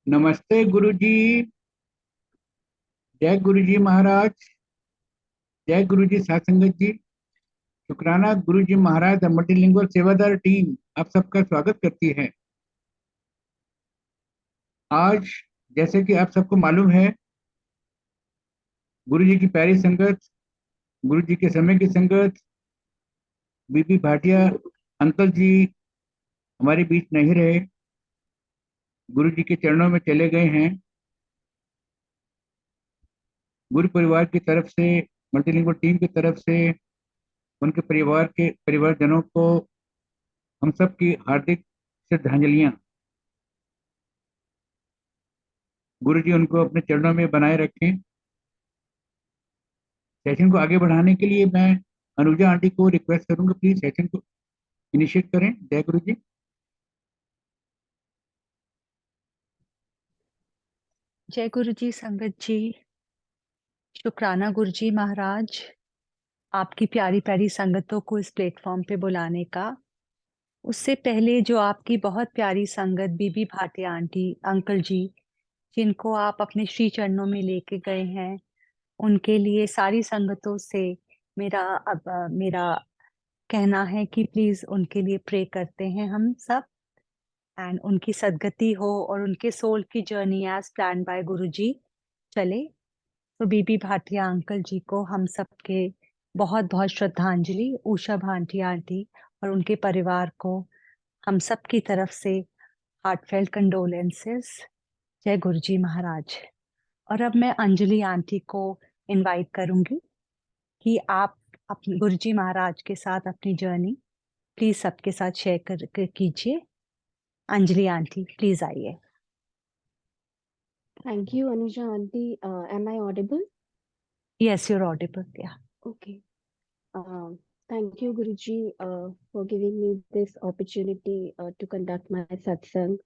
नमस्ते गुरुजी। जय गुरुजी महाराज। जय गुरुजी साथ संगत जी। शुक्राना गुरुजी महाराज द मल्टीलिंगुअल सेवादार टीम आप सबका स्वागत करती है। आज जैसे कि आप सबको मालूम है, गुरुजी की प्यारी संगत, गुरुजी के समय की संगत, बीबी भाटिया अंकल जी हमारे बीच नहीं रहे, गुरुजी के चरणों में चले गए हैं। गुरु परिवार की तरफ से, मल्टीलिंगुअल टीम की तरफ से उनके परिवार के परिवारजनों को हम सब की हार्दिक श्रद्धांजलियां। गुरुजी उनको अपने चरणों में बनाए रखें। सेशन को आगे बढ़ाने के लिए मैं अनुजा आंटी को रिक्वेस्ट करूंगा, प्लीज सेशन को इनिशिएट करें। जय गुरु जी। जय गुरु जी संगत जी। शुक्राना गुरु जी महाराज, आपकी प्यारी प्यारी संगतों को इस प्लेटफॉर्म पे बुलाने का। उससे पहले जो आपकी बहुत प्यारी संगत बीबी भाटिया आंटी अंकल जी, जिनको आप अपने श्री चरणों में लेके गए हैं, उनके लिए सारी संगतों से मेरा कहना है कि प्लीज उनके लिए प्रे करते हैं हम सब, एंड उनकी सदगति हो और उनके सोल की जर्नी एज प्लान बाय गुरु जी चले। तो बीबी भाटिया अंकल जी को हम सबके बहुत बहुत श्रद्धांजलि, उषा भाटिया आंटी और उनके परिवार को हम सब की तरफ से हार्टफेल्ट कंडोलेंसेस। जय गुरु जी महाराज। और अब मैं अंजलि आंटी को इनवाइट करूंगी कि आप अपने गुरु जी महाराज के साथ अपनी जर्नी प्लीज सबके साथ शेयर कीजिए। अंजलि आंटी प्लीज आइए। Thank you, Anuja Aunty. Am I audible? Yes you're audible. Okay. Thank you, Guruji, for giving me this opportunity to conduct my satsang.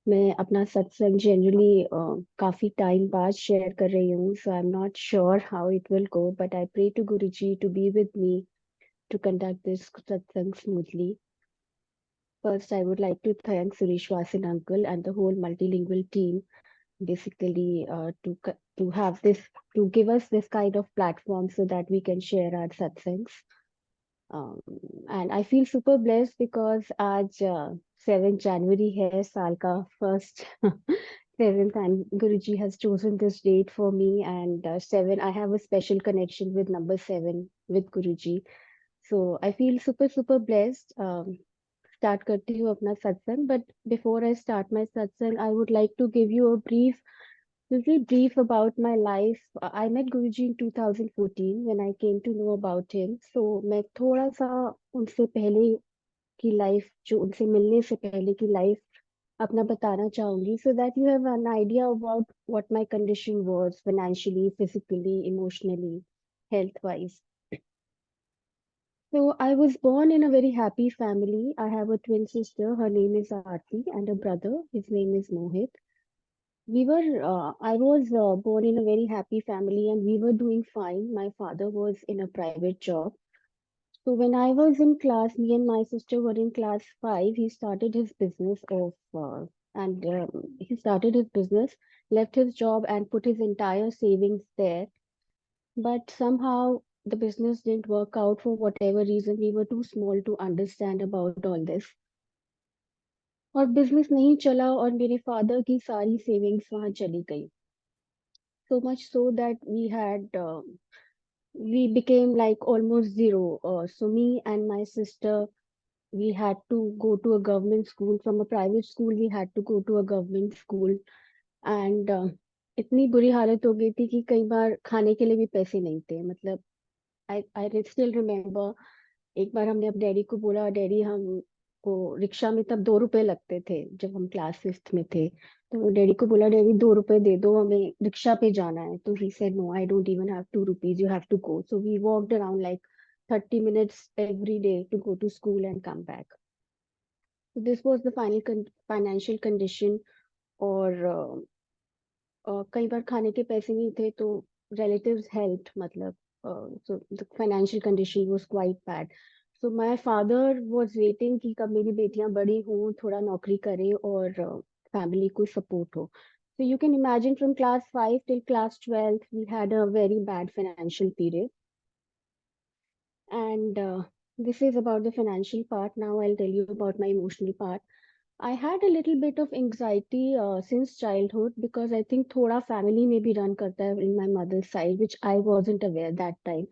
मैं अपना सत्संग जनरली काफी टाइम बाद शेयर कर रही हूँ, so I'm not sure how it will go, but I pray to Guruji to be with me to conduct this satsang smoothly. First, I would like to thank Suresh Vasan uncle and the whole multilingual team, basically to have this, to give us this kind of platform so that we can share our satsangs. And I feel super blessed because आज 7 January है, साल का first 7th, and Guruji has chosen this date for me, and 7, I have a special connection with number 7 with Guruji. So I feel super blessed. Start करती हूँ अपना सत्संग, but before I start my satsang, I would like to give you a little brief about my life. I met Guruji in 2014 when I came to know about him. So मैं थोड़ा सा उनसे पहले की लाइफ, जो उनसे मिलने से पहले की लाइफ अपना बताना चाहूंगी, so that you have an idea about what my condition was financially, physically, emotionally, health wise. So I was born in a very happy family. I have a twin sister. Her name is Aarti, and a brother. His name is Mohit. I was born in a very happy family, and we were doing fine. My father was in a private job. So when I was in class, me and my sister were in class 5. He started his business and he started his business, left his job, and put his entire savings there. But somehow the business didn't work out for whatever reason. We were too small to understand about all this. और business नहीं चला और मेरे father की सारी savings वहां चली गई. So much so that we became like almost zero. So me and my sister, we had to go to a government school. From a private school we had to go to a government school. And इतनी बुरी हालत हो गई थी कि कई बार खाने के लिए भी पैसे नहीं थे. मतलब I still remember, एक बार हमने अपने डैडी को बोला, डैडी हमको रिक्शा में तब 2 रुपए लगते थे जब हम क्लास 5th में थे, तो डैडी को बोला, डैडी 2 रुपए दे दो, हमें रिक्शा पे जाना है. तो he said, no I don't even have 2 rupees, you have to go. So we walked around like 30 minutes every day to go to school and come back. So this was the financial condition. और कई बार खाने के पैसे नहीं थे तो relatives helped, मतलब so the financial condition was quite bad. So my father was waiting कि कब मेरी बेटियां बड़ी हों, थोड़ा नौकरी करें और फैमिली को सपोर्ट हो. So you can imagine from class 5 till class 12, we had a very bad financial period. And this is about the financial part. Now I'll tell you about my emotional part. I had a little bit of anxiety since childhood because I think thoda family में भी run करता है in my mother's side, which I wasn't aware that time.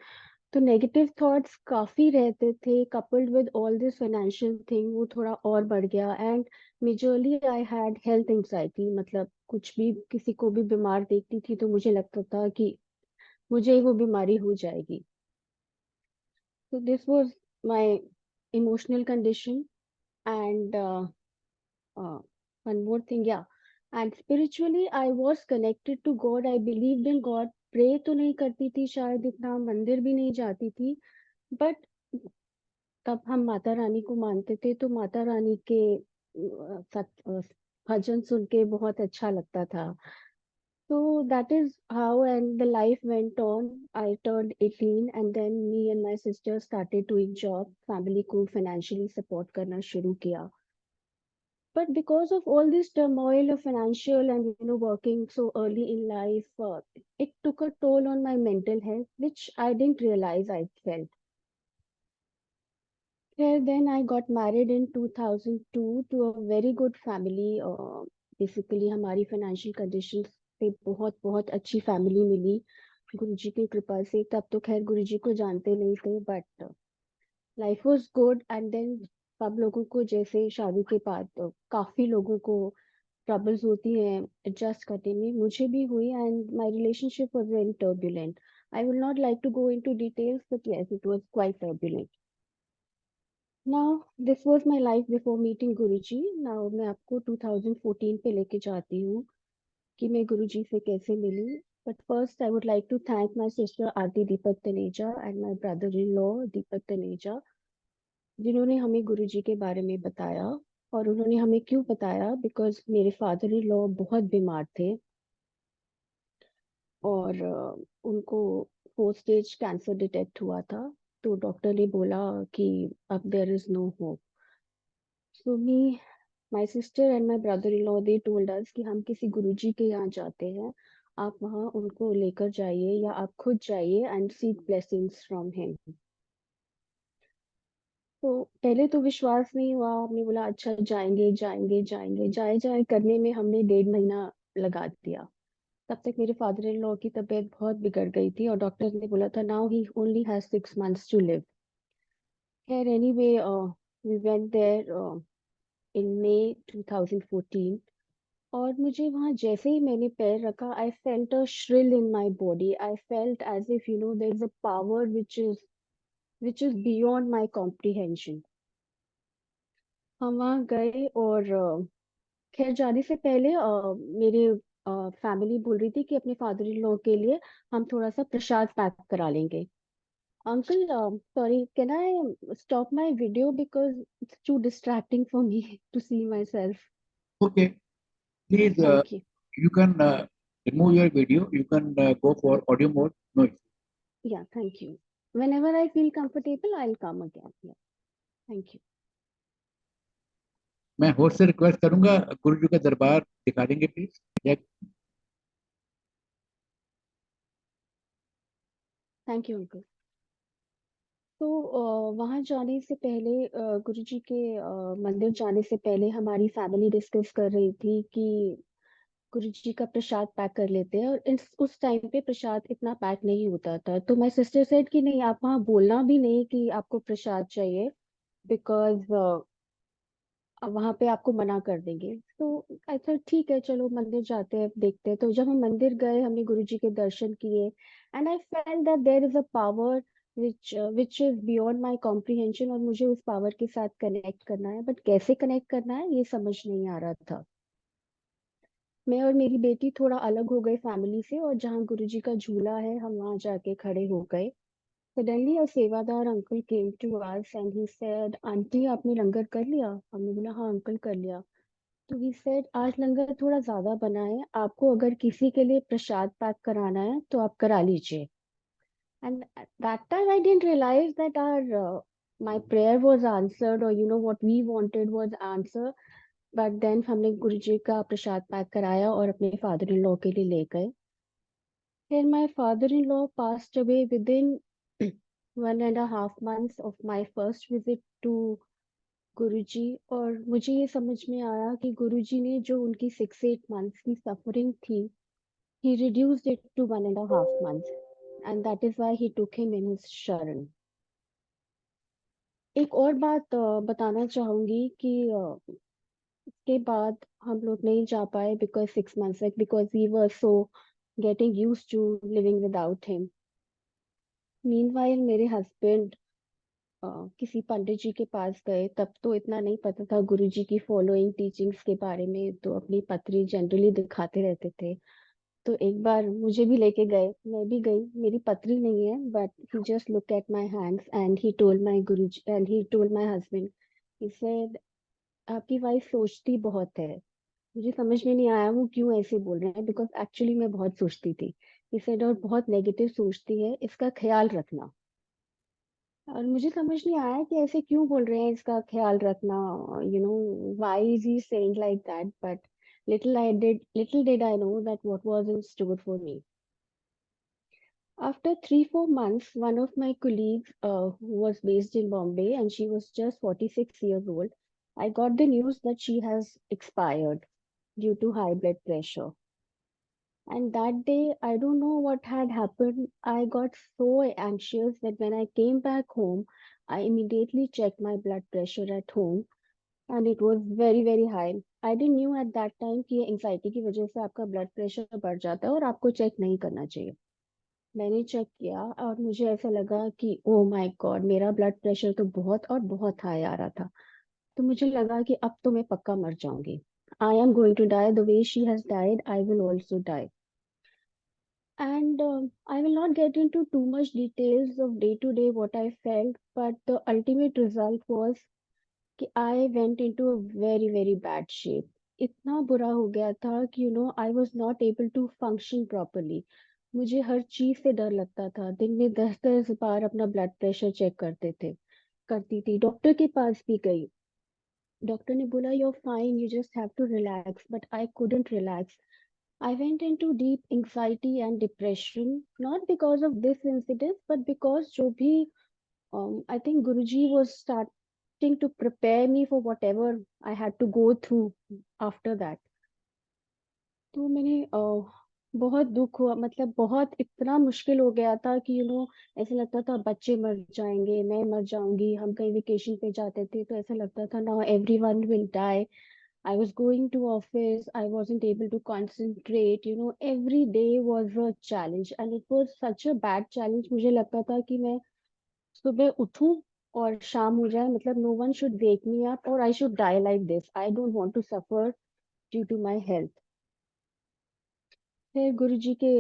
तो negative thoughts काफी रहते थे, coupled with all this financial thing, वो थोड़ा और बढ़ गया. And majorly I had health anxiety, मतलब कुछ भी किसी को भी बीमार देखती थी तो मुझे लगता था कि मुझे वो बीमारी हो जाएगी. So this was my emotional condition. And one more thing, yeah. And spiritually, I was connected to God. I believed in God. Pray तो नहीं करती थी शायद इतना, मंदिर भी नहीं जाती थी, बट तब हम माता रानी को मानते थे, तो माता रानी के भजन सुन के बहुत अच्छा लगता था. So that is how, and the life went on. I turned 18 and then me and my sister started doing job. Family को financially support करना शुरू किया. But because of all this turmoil of financial and working so early in life, it took a toll on my mental health, which I didn't realize I felt. Then I got married in 2002 to a very good family. Basically हमारी financial conditions पे बहुत बहुत अच्छी family मिली गुरुजी की कृपा से. तब तो खैर गुरुजी को जानते नहीं थे, but life was good. And then सब लोगों को जैसे शादी के बाद काफी लोगों को ट्रबल्स होती हैं एडजस्ट करने में, मुझे भी हुई. And my relationship was very turbulent. I will not like to go into details, but yes, it was quite turbulent. Now, this was my life before meeting Guruji. Now, मैं आपको 2014 पे लेके जाती हूँ कि मैं गुरुजी से कैसे मिली. But first, I would like to thank my sister Aarti Deepak Taneja and my brother-in-law Deepak Taneja, जिन्होंने हमें गुरुजी के बारे में बताया. और उन्होंने हमें क्यों बताया, बिकॉज मेरे फादर इन लॉ बहुत बीमार थे और उनको 4th स्टेज कैंसर डिटेक्ट हुआ था. तो डॉक्टर ने बोला कि अब there is no hope. So me, my sister and my brother in law, they told us कि हम किसी गुरुजी के यहाँ जाते हैं, आप वहाँ उनको लेकर जाइए या आप खुद जाइए and seek blessings from him. तो पहले तो विश्वास नहीं हुआ. हमने बोला अच्छा जाएंगे जाएंगे जाएंगे, जाए जाए करने में हमने 1.5 महीना लगा दिया. तब तक मेरे फादर इन लॉ की तबीयत बहुत बिगड़ गई थी और डॉक्टर ने बोला था now he only has 6 months to live. खैर anyway, we went there in May 2014. और मुझे वहां जैसे ही मैंने पैर रखा, I felt a thrill in my body. I felt as if there is a power which is beyond my comprehension. हम वहाँ गए और खैर जाने से पहले मेरे फैमिली बोल रही थी कि अपने फादर इन लॉ के लिए हम थोड़ा सा प्रसाद पैक करा लेंगे. Uncle, sorry, can I stop my video because it's too distracting for me to see myself. Okay, please, thank you. you can remove your video. You can go for audio mode. No issue. या thank you. whenever I feel comfortable I'll come again. Yeah, thank you. मैं host से request करूंगा, गुरु जी का दरबार दिखा देंगे please. Thank you uncle. तो वहाँ जाने से पहले, गुरुजी के मंदिर जाने से पहले हमारी फैमिली डिस्कस कर रही थी कि गुरुजी का प्रसाद पैक कर लेते हैं. और उस टाइम पे प्रसाद इतना पैक नहीं होता था. तो माय सिस्टर सेड कि नहीं, आप वहाँ बोलना भी नहीं कि आपको प्रसाद चाहिए, बिकॉज वहां पे आपको मना कर देंगे. तो आई थॉट ठीक है, चलो मंदिर जाते हैं, देखते हैं. तो जब हम मंदिर गए, हमने गुरुजी के दर्शन किए and I felt that there is a power which is beyond my comprehension. और मुझे उस पावर के साथ कनेक्ट करना है, बट कैसे कनेक्ट करना है ये समझ नहीं आ रहा था. मैं और मेरी बेटी थोड़ा अलग हो गए फैमिली से, और जहाँ गुरुजी का झूला है हम वहां जाके खड़े हो गए. Suddenly a sevadar uncle came to us and he said, aunty आपने लंगर कर लिया? हमने बोला हाँ अंकल कर लिया. तो ही सेड, आज लंगर थोड़ा ज्यादा बना है, आपको अगर किसी के लिए प्रसाद पैक कराना है तो आप करा लीजिए. And that time I didn't realise that our my prayer was answered, or what we wanted was answered. But then हमने गुरुजी का प्रसाद पैक कराया और अपने फादर इन लॉ के लिए ले गए. फिर my father in law passed away with in 1.5 months of my first visit to गुरुजी. और मुझे ये समझ में आया कि गुरुजी ने जो उनकी 6-8 months की सफरिंग थी, he reduced it to 1.5 months, and that is why he took him in his sharan. एक और बात बताना चाहूंगी कि इसके बाद हम लोग नहीं जा पाए because 6 months, like because we were so getting used to living without him. Meanwhile मेरे हस्बैंड किसी पंडित जी के पास गए. तब तो इतना नहीं पता था गुरुजी की फॉलोइंग टीचिंग्स के बारे में, तो अपनी पत्री जनरली दिखाते रहते थे. तो एक बार मुझे भी लेके गए, मैं भी गई. मेरी पत्री नहीं है, but he just look at my hands and he told my Guruji and he told my husband, he said आपकी वाइफ सोचती बहुत है. मुझे समझ में नहीं आया वो क्यों ऐसे बोल रहे हैं, बिकॉज एक्चुअली मैं बहुत सोचती थी. ही सेड और बहुत नेगेटिव सोचती है, इसका ख्याल रखना. और मुझे समझ नहीं आया कि ऐसे क्यों बोल रहे हैं इसका ख्याल रखना, why is he saying like that. But little did I know that what was in store for me. After 3-4 months, one of my colleagues who was based in Bombay, and she was just 46 years old, I got the news that she has expired due to high blood pressure. And that day, I don't know what had happened. I got so anxious that when I came back home, I immediately checked my blood pressure at home, and it was very very high. I didn't knew at that time कि anxiety की वजह से आपका blood pressure बढ़ जाता है और आपको चेक नहीं करना चाहिए. मैंने चेक किया और मुझे ऐसा लगा कि ओ माय गॉड, मेरा ब्लड प्रेशर तो बहुत और बहुत हाई आ रहा था. तो मुझे लगा कि अब तो मैं पक्का मर जाऊंगी. I am going to die the way she has died, I will also die. And I will not get into too much details of day to day what I felt, but the ultimate result was कि I went into a very very bad shape. इतना बुरा हो गया था कि I was not able to function properly. मुझे हर चीज से डर लगता था. दिन में 10-10 बार अपना ब्लड प्रेशर चेक करती थी. डॉक्टर के पास भी गई. डॉक्टर ने बोला you're fine, you just have to relax, but I couldn't relax. I went into deep anxiety and depression, not because of this incident, but because जो भी I think Guruji was starting to prepare me for whatever I had to go through after that. तो मैंने बहुत दुख हुआ, मतलब बहुत इतना मुश्किल हो गया था कि ऐसा लगता था बच्चे मर जाएंगे, मैं मर जाऊंगी. हम कहीं वेकेशन पे जाते थे तो ऐसा लगता था now everyone will die. I was going to office, I wasn't able to concentrate, every day was a challenge, and it was such a bad challenge. मुझे लगता था कि मैं सुबह उठूं और शाम हो जाए, मतलब no one should wake me up or I should die like this. I don't want to suffer due to my health. फिर गुरुजी के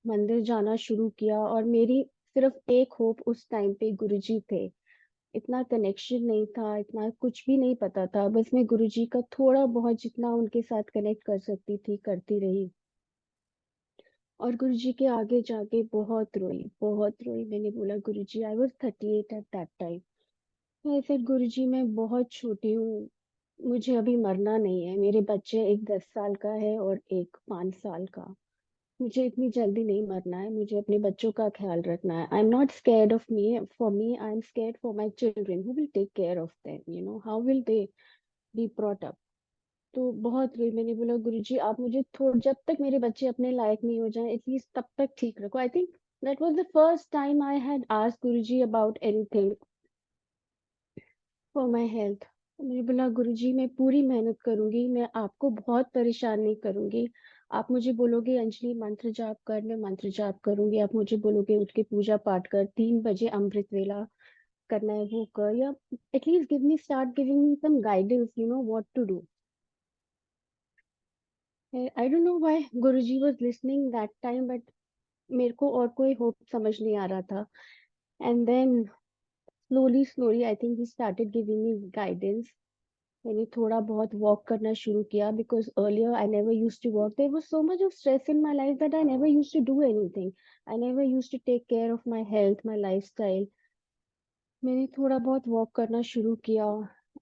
मंदिर जाना शुरू किया और मेरी सिर्फ एक होप उस टाइम पे गुरुजी थे. इतना कनेक्शन नहीं था, इतना कुछ भी नहीं पता था. बस मैं गुरुजी का थोड़ा बहुत जितना उनके साथ कनेक्ट कर सकती थी करती रही. और गुरुजी के आगे जाके बहुत रोई, बहुत रोई. मैंने बोला Guruji, I was 38 at that time. मैं फिर गुरुजी, मैं बहुत छोटी हूँ, मुझे अभी मरना नहीं है. मेरे बच्चे, एक 10 साल का है और एक 5 साल का. मुझे इतनी जल्दी नहीं मरना है, मुझे अपने बच्चों का ख्याल रखना है. I am not scared of me, for me I am scared for my children who will take care of them, how will they be brought up. तो बहुत रोई. मैंने बोला गुरुजी, आप मुझे थोड़ा, जब तक मेरे बच्चे अपने लायक नहीं हो जाए एटलीस्ट तब तक ठीक रखो. I think that was the first time I had asked Guruji about anything for my health. मैंने बोला गुरुजी, मैं पूरी मेहनत करूंगी, मैं आपको बहुत परेशान नहीं करूंगी. आप मुझे बोलोगे अंजलि मंत्र जाप कर, मैं मंत्र जाप करूंगी. आप मुझे बोलोगे उठ के पूजा पाठ कर, 3 बजे अमृत वेला करना है वो कर, या at least give me, start giving me some guidance, what to do. I don't know why Guruji was listening that time, but मेरे को और कोई होप समझ नहीं आ रहा था. And then slowly I think he started giving me guidance. मैंने थोड़ा बहुत वॉक करना शुरू किया, because earlier I never used to walk. There was so much of stress in my life that I never used to do anything. I never used to take care of my health, my lifestyle. मैंने थोड़ा बहुत walk करना शुरू किया.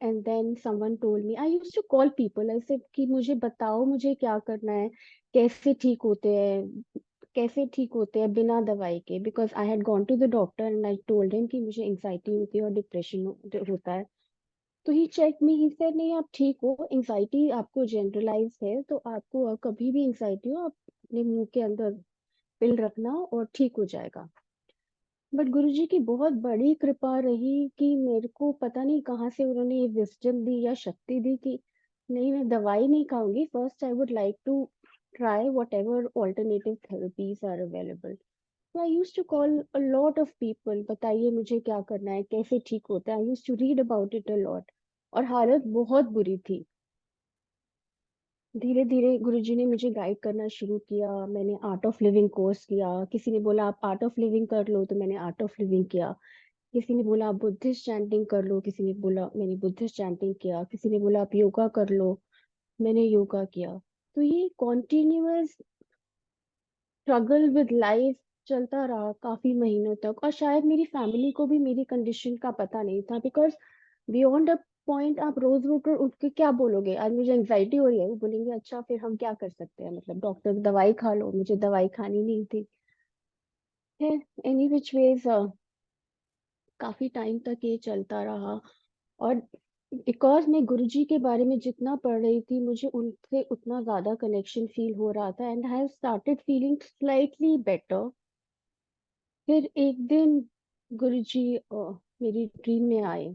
and then someone told me, I used to call people, I said कि मुझे बताओ मुझे क्या करना है, कैसे ठीक होते हैं, कैसे ठीक होते हैं बिना दवाई के, because I had gone to the doctor and I told him कि मुझे एंग्जाइटी होती है और डिप्रेशन होता है। तो ही चेक मी, ही सेड नहीं आप ठीक हो, एंग्जाइटी आपको जनरलाइज है, तो आपको कभी भी एंग्जाइटी हो आप अपने मुंह के अंदर पिल रखना और ठीक हो जाएगा। बट गुरुजी की बहुत बड़ी कृपा रही कि मेरे को पता नहीं कहाँ से उन्होंने ये विजडम दी या शक्ति दी कि नहीं मैं दवाई नहीं खाऊंगी, first I would like to try whatever alternative therapies are available. So I used to call a lot of people, बताइए मुझे क्या करना है, कैसे ठीक होता है, I used to read about it a lot. और हालत बहुत बुरी थी। धीरे धीरे गुरुजी ने मुझे गाइड करना शुरू किया, मैंने आर्ट ऑफ लिविंग कोर्स किया, किसी ने बोला आप आर्ट ऑफ लिविंग कर लो, तो मैंने आर्ट ऑफ लिविंग किया। किसी ने बोला आप बुद्धिस्ट चैंटिंग कर लो, किसी ने बोला, मैंने बुद्धिस्ट चैंटिंग किया। किसी ने बोला आप योगा कर लो, मैंने योगा किया। तो ये कॉन्टिन्यूअस स्ट्रगल विद लाइफ चलता रहा काफी महीनों तक, और शायद मेरी फैमिली को भी मेरी कंडीशन का पता नहीं था, बिकॉज बियॉन्ड अ पॉइंट आप रोज रोज उठ के क्या बोलोगे, आज मुझे एंग्जाइटी हो रही है, वो बोलेंगे अच्छा फिर हम क्या कर सकते हैं, मतलब डॉक्टर दवाई खा लो, मुझे दवाई खानी नहीं थी। फिर एनी विच वेज काफी टाइम तक ये चलता रहा। और बिकॉज मैं गुरुजी के बारे में जितना पढ़ रही थी, मुझे उनसे उतना ज्यादा कनेक्शन फील हो रहा था, and I have started feeling slightly better. फिर एक दिन गुरुजी मेरी ड्रीम में आए।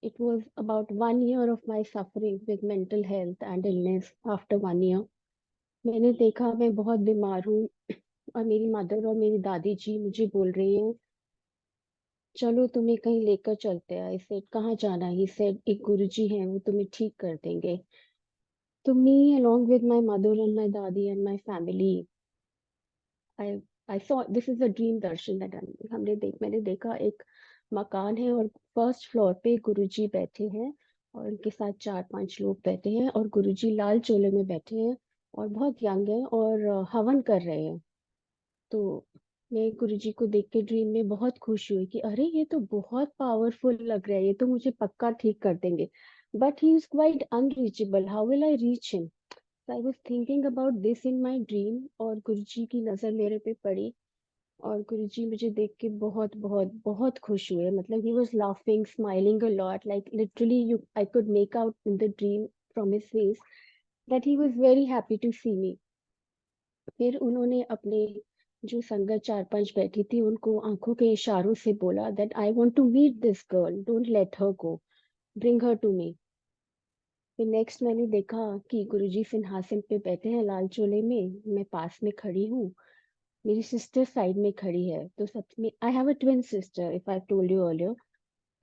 It was about 1 year of my suffering with mental health and illness. After 1 year मैंने देखा मैं बहुत बीमार हूँ, और मेरी मदर और मेरी दादी जी मुझे बोल रही हैं चलो तुम्हें कहीं लेकर चलते हैं। आई सेड कहाँ जाना है? ही सेड एक गुरुजी हैं वो तुम्हें ठीक कर देंगे। तो मी along with my mother and my dadi and my family, I I saw this is a dream darshan that मैंने देखा एक मकान है, और फर्स्ट फ्लोर पे गुरुजी बैठे हैं और उनके साथ 4-5 लोग बैठे हैं, और गुरुजी लाल चोले में बैठे हैं और बहुत यंग हैं और हवन कर रहे हैं। तो मैं गुरुजी को देख के ड्रीम में बहुत खुश हुई कि अरे ये तो बहुत पावरफुल लग रहा है, ये तो मुझे पक्का ठीक कर देंगे। But he is quite unreachable, how will I reach him? So I was thinking about this in my dream, और गुरुजी की नजर मेरे पे पड़ी, और गुरुजी मुझे देख के बहुत बहुत बहुत खुश हुए। मतलब he was laughing, smiling a lot, like literally you I could make out in the dream from his face that he was very happy to see me. फिर उन्होंने अपने जो संगत 4-5 बैठी थी उनको आंखों के इशारों से बोला that I want to meet this girl, don't let her go, bring her to me. फिर नेक्स्ट मैंने देखा कि गुरुजी सिंहासन पे बैठे हैं लाल चोले में, मैं पास में खड़ी हूँ, मेरी सिस्टर साइड में खड़ी है। तो सब में I have a twin sister, if I told you earlier.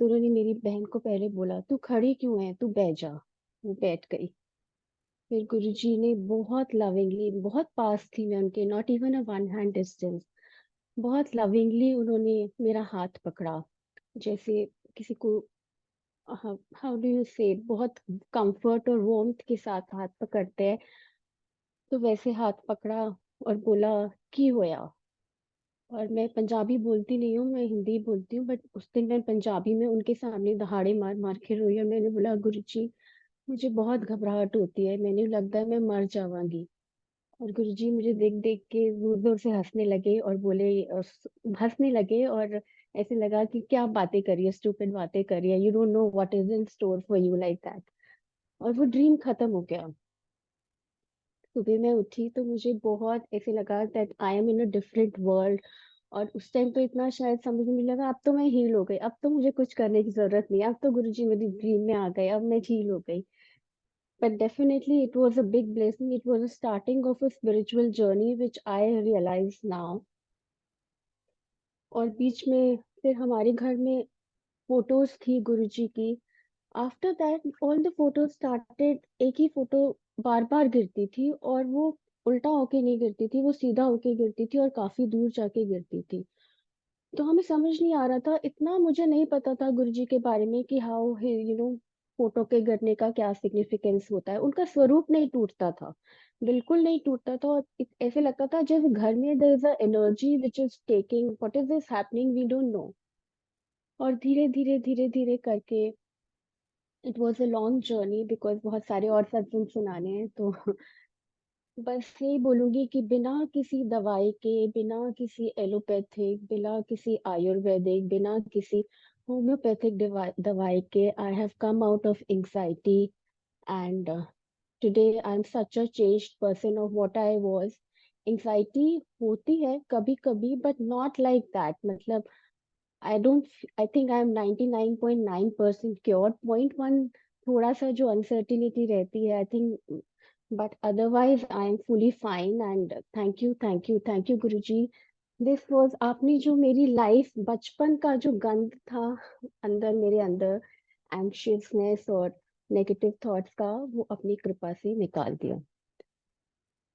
तो उन्होंने मेरी बहन को पहले बोला तू खड़ी क्यों है, तू बैठ जा। वो बैठ गई। फिर गुरुजी ने बहुत लविंगली, बहुत पास थी मैं उनके, not even a 1 hand distance, बहुत लविंगली उन्होंने मेरा हाथ पकड़ा, जैसे किसी को हाउ डू यू से बहुत कंफर्ट और वार्मथ के साथ हाथ पकड़ते हैं, तो वैसे हाथ पकड़ा और बोला की होया। और मैं पंजाबी बोलती नहीं हूँ, मैं हिंदी बोलती हूँ, बट उस दिन मैं पंजाबी में उनके सामने दहाड़े मार मार के रोई, और मैंने बोला गुरुजी मुझे बहुत घबराहट होती है, मैंने लगता है मैं मर जावांगी। और गुरुजी मुझे देख देख के जोर जोर से हंसने लगे और बोले हंसने लगे, और ऐसे लगा कि क्या बातें करिए, स्टूपिड बातें करिए, you don't know what is in store for you, like that. और वो ड्रीम खत्म हो गया। सुबह मैं उठी तो मुझे बहुत ऐसे लगा that I am in a different world. और उस टाइम तो इतना शायद समझ में लगा अब तो मैं हील हो गई, अब तो मुझे कुछ करने की जरूरत नहीं, अब तो गुरुजी मेरी ड्रीम में आ गए, अब मैं हील हो गई। But definitely it was a big blessing. It was a starting of a spiritual journey which I realize now. और बीच में फिर हमारे घर में फोटोज थी गुरुजी की। After that all the photos started, एक ही फोटो बार बार गिरती थी, और वो उल्टा होके नहीं गिरती थी, वो सीधा होके गिरती थी और काफी दूर जाके गिरती थी। तो हमें समझ नहीं आ रहा था, इतना मुझे नहीं पता था गुरुजी के बारे में कि हाउ फोटो के गिरने का क्या सिग्निफिकेंस होता है। उनका स्वरूप नहीं टूटता था, बिल्कुल नहीं टूटता था, और ऐसे लगता था जैसे घर में there is a energy which is taking, what is this happening we don't know. और धीरे धीरे धीरे धीरे करके it was a long journey because बहुत सारे और सत्संग सुनाने हैं, तो बस यही बोलूंगी कि बिना किसी दवाई के, बिना किसी एलोपैथिक, बिना किसी आयुर्वेदिक, बिना किसी होम्योपैथिक दवाई के, I have come out of anxiety and today I am such a changed person of what I was. Anxiety होती है कभी कभी बट नॉट लाइक दैट, मतलब I don't, I think I am 99.9% cure, 0.1 थोड़ा सा जो अनसर्टिनिटी रहती है I think, but otherwise I am fully fine and thank you Guruji. This was, आपने जो मेरी लाइफ, बचपन का जो गंद था अंदर, मेरे अंदर एंग्शियसनेस और नेगेटिव थॉट्स का, वो अपनी कृपा से निकाल दिया।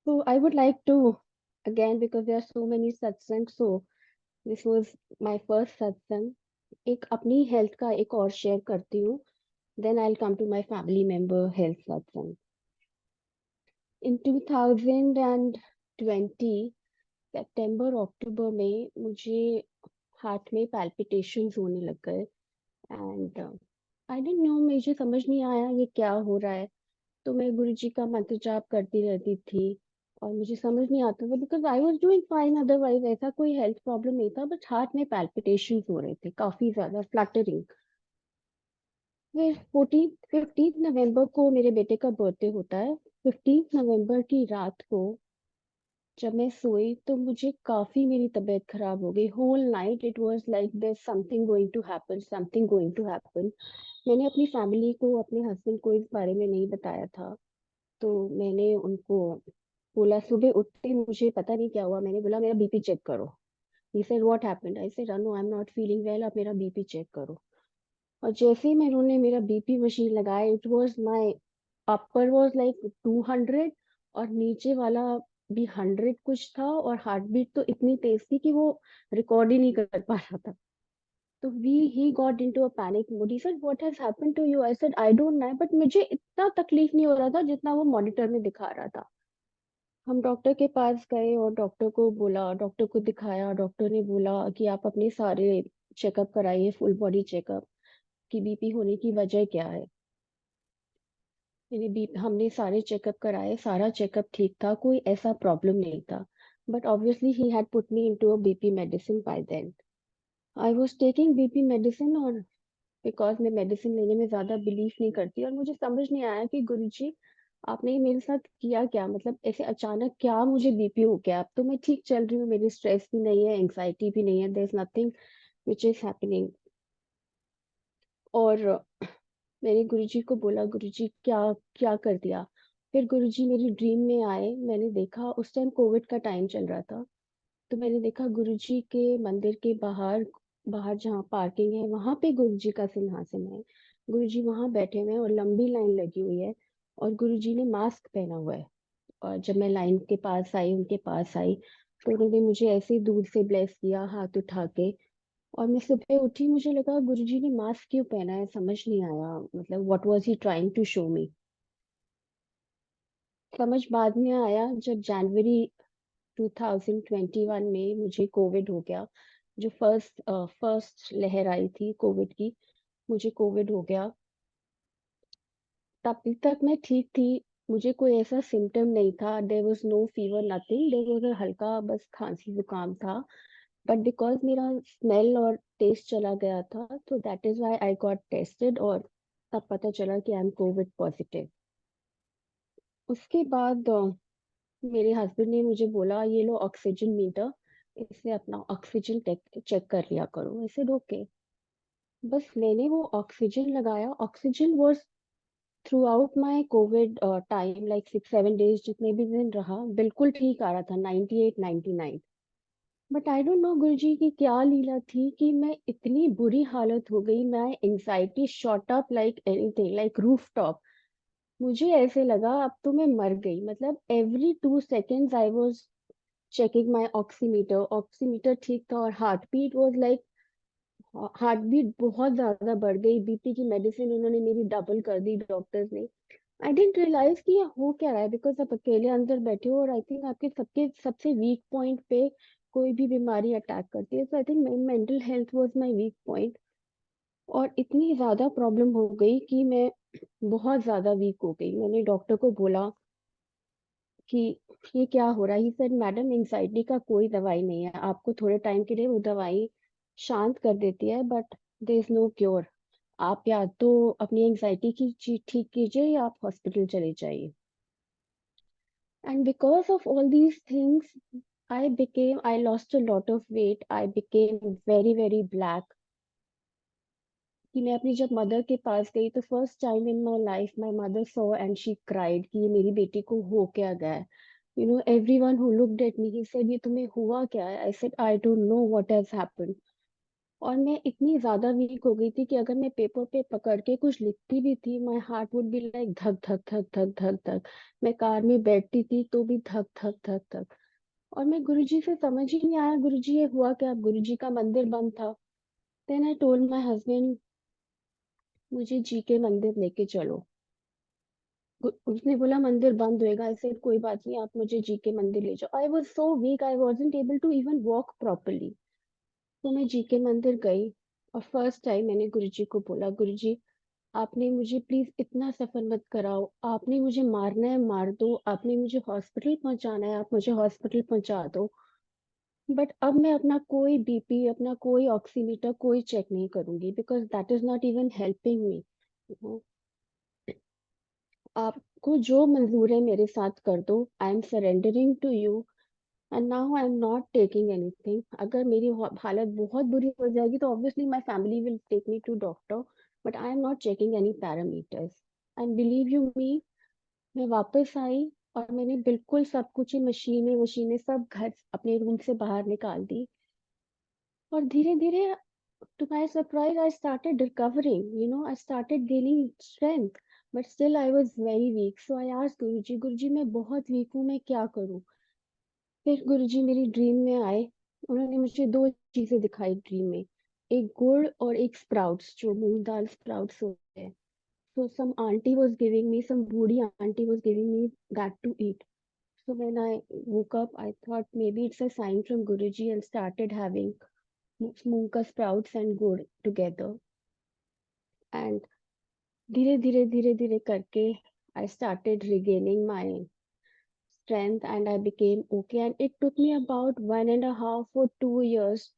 So I would like to, again, because there are so many satsangs, so this was my first satsang. एक अपनी हेल्थ का एक और शेयर करती हूँ, then I'll come to my family member health satsang. In 2020 सितंबर अक्टूबर में मुझे हार्ट में palpitations होने लग गए एंड आई डिडंट नो, मुझे समझ नहीं आया ये क्या हो रहा है। तो मैं गुरुजी का मंत्र जाप करती रहती थी और मुझे समझ नहीं आता था because I was doing fine, otherwise ऐसा कोई हेल्थ प्रॉब्लम नहीं था, बट हार्ट में पैल्पिटेशंस हो रहे थे काफी ज्यादा, फ्लटरिंग। फिर 15 नवंबर को मेरे बेटे का बर्थडे होता है। 15 नवंबर की रात को जब मैं सोई तो मुझे काफी, मेरी तबीयत खराब हो गई। Whole night it was like there something going to happen, something going to happen. मैंने अपनी फैमिली को, अपने हस्बैंड को इस बारे में नहीं बताया था। तो मैंने उनको बोला, सुबह उठते मुझे पता नहीं क्या हुआ, मैंने बोला मेरा बीपी चेक करो। He said what happened, I said no I am not feeling well, आप मेरा बीपी चेक करो। और जैसे ही मैं, उन्होंने मेरा बीपी मशीन लगाया, it was my upper was like 200 और नीचे वाला भी 100 कुछ था, और हार्ट बीट तो इतनी तेज थी कि वो रिकॉर्ड ही नहीं कर पा रहा था। तो he got into a panic mode. He said what has happened to you? I said I don't know, but मुझे इतना तकलीफ नहीं हो रहा था जितना वो मॉनिटर में दिखा रहा था। हम डॉक्टर के पास गए और डॉक्टर को बोला, डॉक्टर को दिखाया। डॉक्टर ने बोला कि आप अपने सारे चेकअप कराइए, फुल बॉडी चेकअप, कि बीपी होने की वजह क्या है। हमने सारे चेकअप कराए, सारा चेकअप ठीक था, कोई ऐसा प्रॉब्लम नहीं था। But obviously he had put me into a BP medicine by then. I was taking BP medicine, और बिकॉज मैं मेडिसिन लेने में ज्यादा बिलीव नहीं करती, और मुझे समझ नहीं आया कि गुरुजी आपने ये मेरे साथ किया क्या, मतलब ऐसे अचानक क्या मुझे बीपी हो गया। अब तो मैं ठीक चल रही हूँ, मेरी स्ट्रेस भी नहीं है, एंग्जाइटी भी नहीं है, there is nothing which is happening. और मैंने गुरुजी को बोला, गुरुजी क्या क्या कर दिया। फिर गुरुजी मेरी ड्रीम में आए, मैंने देखा उस टाइम कोविड का टाइम चल रहा था। तो मैंने देखा गुरुजी के मंदिर के बाहर, बाहर जहाँ पार्किंग है वहां पे गुरुजी का सिंहासन है। गुरुजी वहां बैठे हुए हैं और लंबी लाइन लगी हुई है, और गुरुजी ने मास्क पहना हुआ है। और जब मैं लाइन के पास आई, उनके पास आई, तो उन्होंने मुझे ऐसे ही दूर से ब्लेस किया हाथ उठा के। और मैं सुबह उठी, मुझे लगा गुरुजी ने मास्क क्यों पहना है, समझ नहीं आया, मतलब what was he trying to show me. समझ बाद में आया जब जनवरी 2021 में मुझे कोविड हो गया, जो फर्स्ट लहर आई थी कोविड की, मुझे कोविड हो गया। तब तक मैं ठीक थी, मुझे कोई ऐसा सिम्टम नहीं था, there was no fever, nothing, there was हल्का बस खांसी जुकाम था। बट बिकॉज मेरा स्मेल और टेस्ट चला गया था, तो that is why I got tested, और तब पता चला कि आई एम कोविड पॉजिटिव। उसके बाद मेरे हस्बैंड ने मुझे बोला, ये लो ऑक्सीजन मीटर, इससे अपना ऑक्सीजन चेक कर लिया करो। ऐसे ओके, बस मैंने वो ऑक्सीजन लगाया। Oxygen was through out my Covid time, like 6-7 days, जितने भी दिन रहा, बिल्कुल ठीक आ रहा था, 98-99। बट आई डोंट नो गुरुजी की क्या लीला थी कि मैं इतनी बुरी हालत हो गई, मैं anxiety shot up like anything, like roof top. मुझे ऐसे लगा अब तो मैं मर गई, मतलब every 2 seconds I was checking my oximeter, oximeter ठीक था, और heart beat was like, heart beat बहुत ज्यादा बढ़ गई। बीपी की मेडिसिन उन्होंने मेरी डबल कर दी डॉक्टर्स ने। आई डेंट रियलाइज कि ये हो क्या रहा है, बिकॉज आप अकेले अंदर बैठे हो, और आई थिंक आपके सबके सबसे वीक पॉइंट पे कोई भी बीमारी अटैक करती है। So I think mental health was my weak point, और इतनी ज्यादा प्रॉब्लम हो गई कि मैं बहुत ज्यादा वीक हो गई। मैंने डॉक्टर को बोला कि ये क्या हो रहा है। ही सेड मैडम एंजाइटी का कोई दवाई नहीं है, आपको थोड़े टाइम के लिए वो दवाई शांत कर देती है, but there is no cure. आप या तो अपनी एंजाइटी की चीज ठीक कीजिए या आप हॉस्पिटल चले जाइए। And because of all these things I lost a lot of weight. I became very, very black. कि मैं अपनी जब मदर के पास गई तो first time in my life my mother saw and she cried कि ये मेरी बेटी को हो क्या गया है। You know everyone who looked at me he said ये तुम्हें हुआ क्या है। I said I don't know what has happened. और मैं इतनी ज्यादा वीक हो गई थी कि अगर मैं पेपर पे पकड़ के कुछ लिखती भी थी my heart would be like धक धक धक धक धक धक। मैं कार में बैठती थी तो भी धक धक धक धक। और मैं गुरुजी से समझ ही नहीं आया गुरुजी ये हुआ क्या। गुरुजी का मंदिर बंद था। Then I told my husband मुझे जी के मंदिर लेके चलो। उसने बोला मंदिर बंद होएगा। ऐसे कोई बात नहीं, आप मुझे जी के मंदिर ले जाओ। I was so weak, I wasn't able to even walk properly. तो मैं जी के मंदिर गई और फर्स्ट टाइम मैंने गुरुजी को बोला गुरुजी आपने मुझे प्लीज इतना सफर मत कराओ। आपने मुझे मारना है मार दो, आपने मुझे हॉस्पिटल पहुंचाना है आप मुझे हॉस्पिटल पहुंचा दो, बट अब मैं अपना कोई बीपी अपना कोई ऑक्सीमीटर कोई चेक नहीं करूंगी because that is not even helping me. आपको जो मंजूर है मेरे साथ कर दो। I am surrendering to you and now I am not taking anything. अगर मेरी हालत बहुत बुरी हो जाएगी तो obviously my family will take me to doctor, but I am not checking any parameters. And believe you me, मैं वापस आई और मैंने बिल्कुल सब कुछ ही मशीनें वशीनें सब घर अपने रूम से बाहर निकाल दी। और धीरे धीरे to my surprise, I started recovering. You know, I started gaining strength, but still I was very weak. So I asked Guruji, मैं बहुत वीक हूँ, मैं क्या करूँ। फिर गुरुजी मेरी ड्रीम में आए। उन्होंने मुझे दो चीजें दिखाई ड्रीम में, एक गुड़ और एक स्प्राउट्स जो मूंग दाल स्प्राउट्स होते हैं। So some auntie was giving me, some budi auntie was giving me that to eat. So when I woke up, I thought maybe it's a sign from Guruji and started having moonga sprouts and gur together. And धीरे धीरे करके I started regaining my strength and I became okay. And it took me about 1.5 or 2 years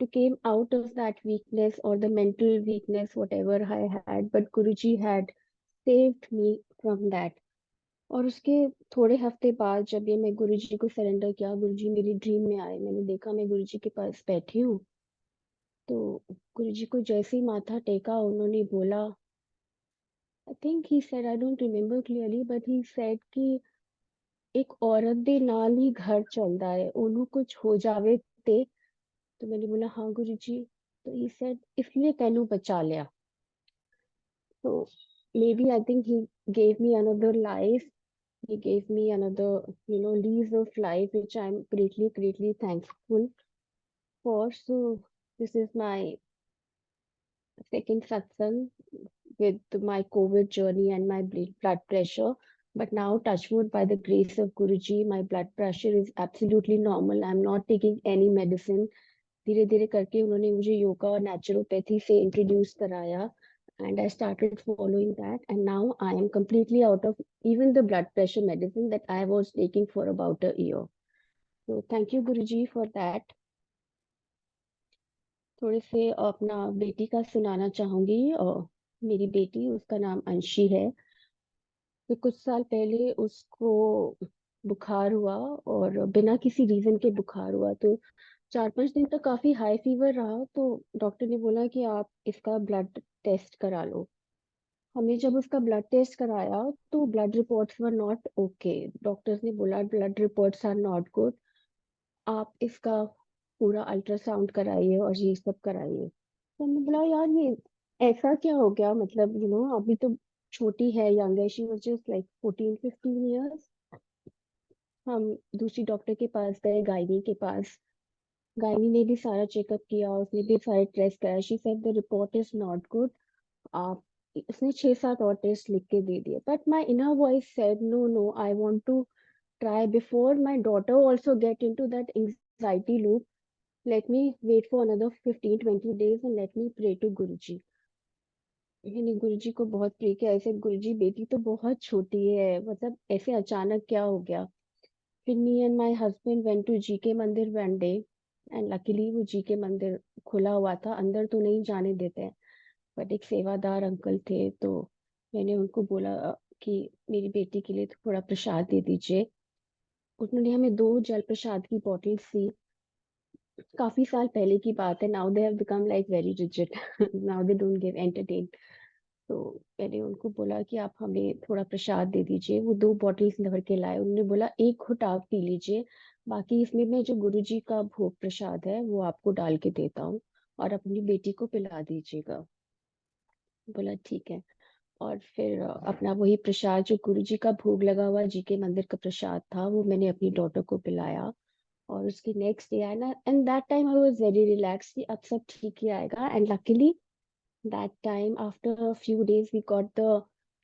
to came out of that weakness or the mental weakness, whatever I had. But Guruji had saved me from that. और उसके थोड़े हफ्ते बाद जब ये मैं गुरुजी को surrender किया, गुरुजी मेरी ड्रीम में आए, मैंने देखा मैं गुरुजी के पास बैठी हूँ। तो गुरुजी को जैसे ही माथा टेका उन्होंने बोला, I think he said, I don't remember clearly, but he said कि एक औरत ਦੇ ਨਾਲ ਹੀ घर चलता है, ਉਹਨੂੰ कुछ हो जावे ते। तो मैंने बोला हाँ गुरुजी। तो he said इसलिए तैनू बचा लिया। So maybe I think he gave me another life. He gave me another, lease of life, which I'm greatly thankful for. So this is my second satsang with my COVID journey and my blood pressure. But now, touch wood, by the grace of Guruji, my blood pressure is absolutely normal. I'm not taking any medicine. धीरे धीरे करके उन्होंने मुझे योगा और naturopathy से introduce कराया and I started following that, and now I am completely out of even the blood pressure medicine that I was taking for about a year. So thank you Guruji for that. थोड़े से अपना बेटी का सुनाना चाहूंगी। और मेरी बेटी उसका नाम अंशी है। तो कुछ साल पहले उसको बुखार हुआ और बिना किसी रीजन के बुखार हुआ। तो 4-5 दिन तक काफी हाई फीवर रहा। तो डॉक्टर ने बोला कि आप इसका ब्लड टेस्ट करा लो। हमने जब उसका ब्लड टेस्ट कराया तो blood reports were not okay. Doctors ने बोला blood reports are not good, आप इसका पूरा अल्ट्रासाउंड कराइए और ये सब कराइए। तो हमने बोला यार ये ऐसा क्या हो गया, मतलब अभी तो छोटी है, यंग है, she was just like 14-15 years. हम दूसरी डॉक्टर के पास गए, गायनी के पास। गायनी ने भी सारा चेकअप किया, उसने भी सारे टेस्ट कराया। She said the report is not good. आप उसने 6-7 और टेस्ट लिख के दे दिए, but my inner voice said no no I want to try before my daughter also get into that anxiety loop. Let me wait for another 15-20 days and let me pray to Guruji. मैंने गुरुजी को बहुत pray किया, ऐसे गुरुजी बेटी तो बहुत छोटी है, मतलब ऐसे अचानक क्या हो गया। फिर me and my husband went to GK मंदिर वन डे, एंड लकीली वो जीके मंदिर खुला हुआ था, अंदर तो नहीं जाने देते हैं, बट एक सेवादार अंकल थे, तो मैंने उनको बोला कि मेरी बेटी के लिए थोड़ा प्रसाद दे दीजिए। उन्होंने हमें 2 जल प्रसाद की बॉटल्स दी। काफी साल पहले की बात है, now they have become like very rigid, now they don't give entertain. तो मैंने उनको बोला कि आप हमें थोड़ा प्रसाद दे दीजिए। वो 2 बॉटल्स भर के लाए, उन्होंने बोला एक घुट आप पी लीजिए, बाकी इसमें मैं जो गुरुजी का भोग प्रसाद है वो आपको डाल के देता हूँ, और अपनी बेटी को पिला दीजिएगा। बोला ठीक है। और फिर अपना वही प्रसाद जो गुरुजी का भोग लगा हुआ जी के मंदिर का प्रसाद था, वो मैंने अपनी डॉटर को पिलाया। और उसके नेक्स्ट डे आया ना, and that time I was very relax कि अब सब ठीक ही आएगा। And luckily that time, after a few days, we got the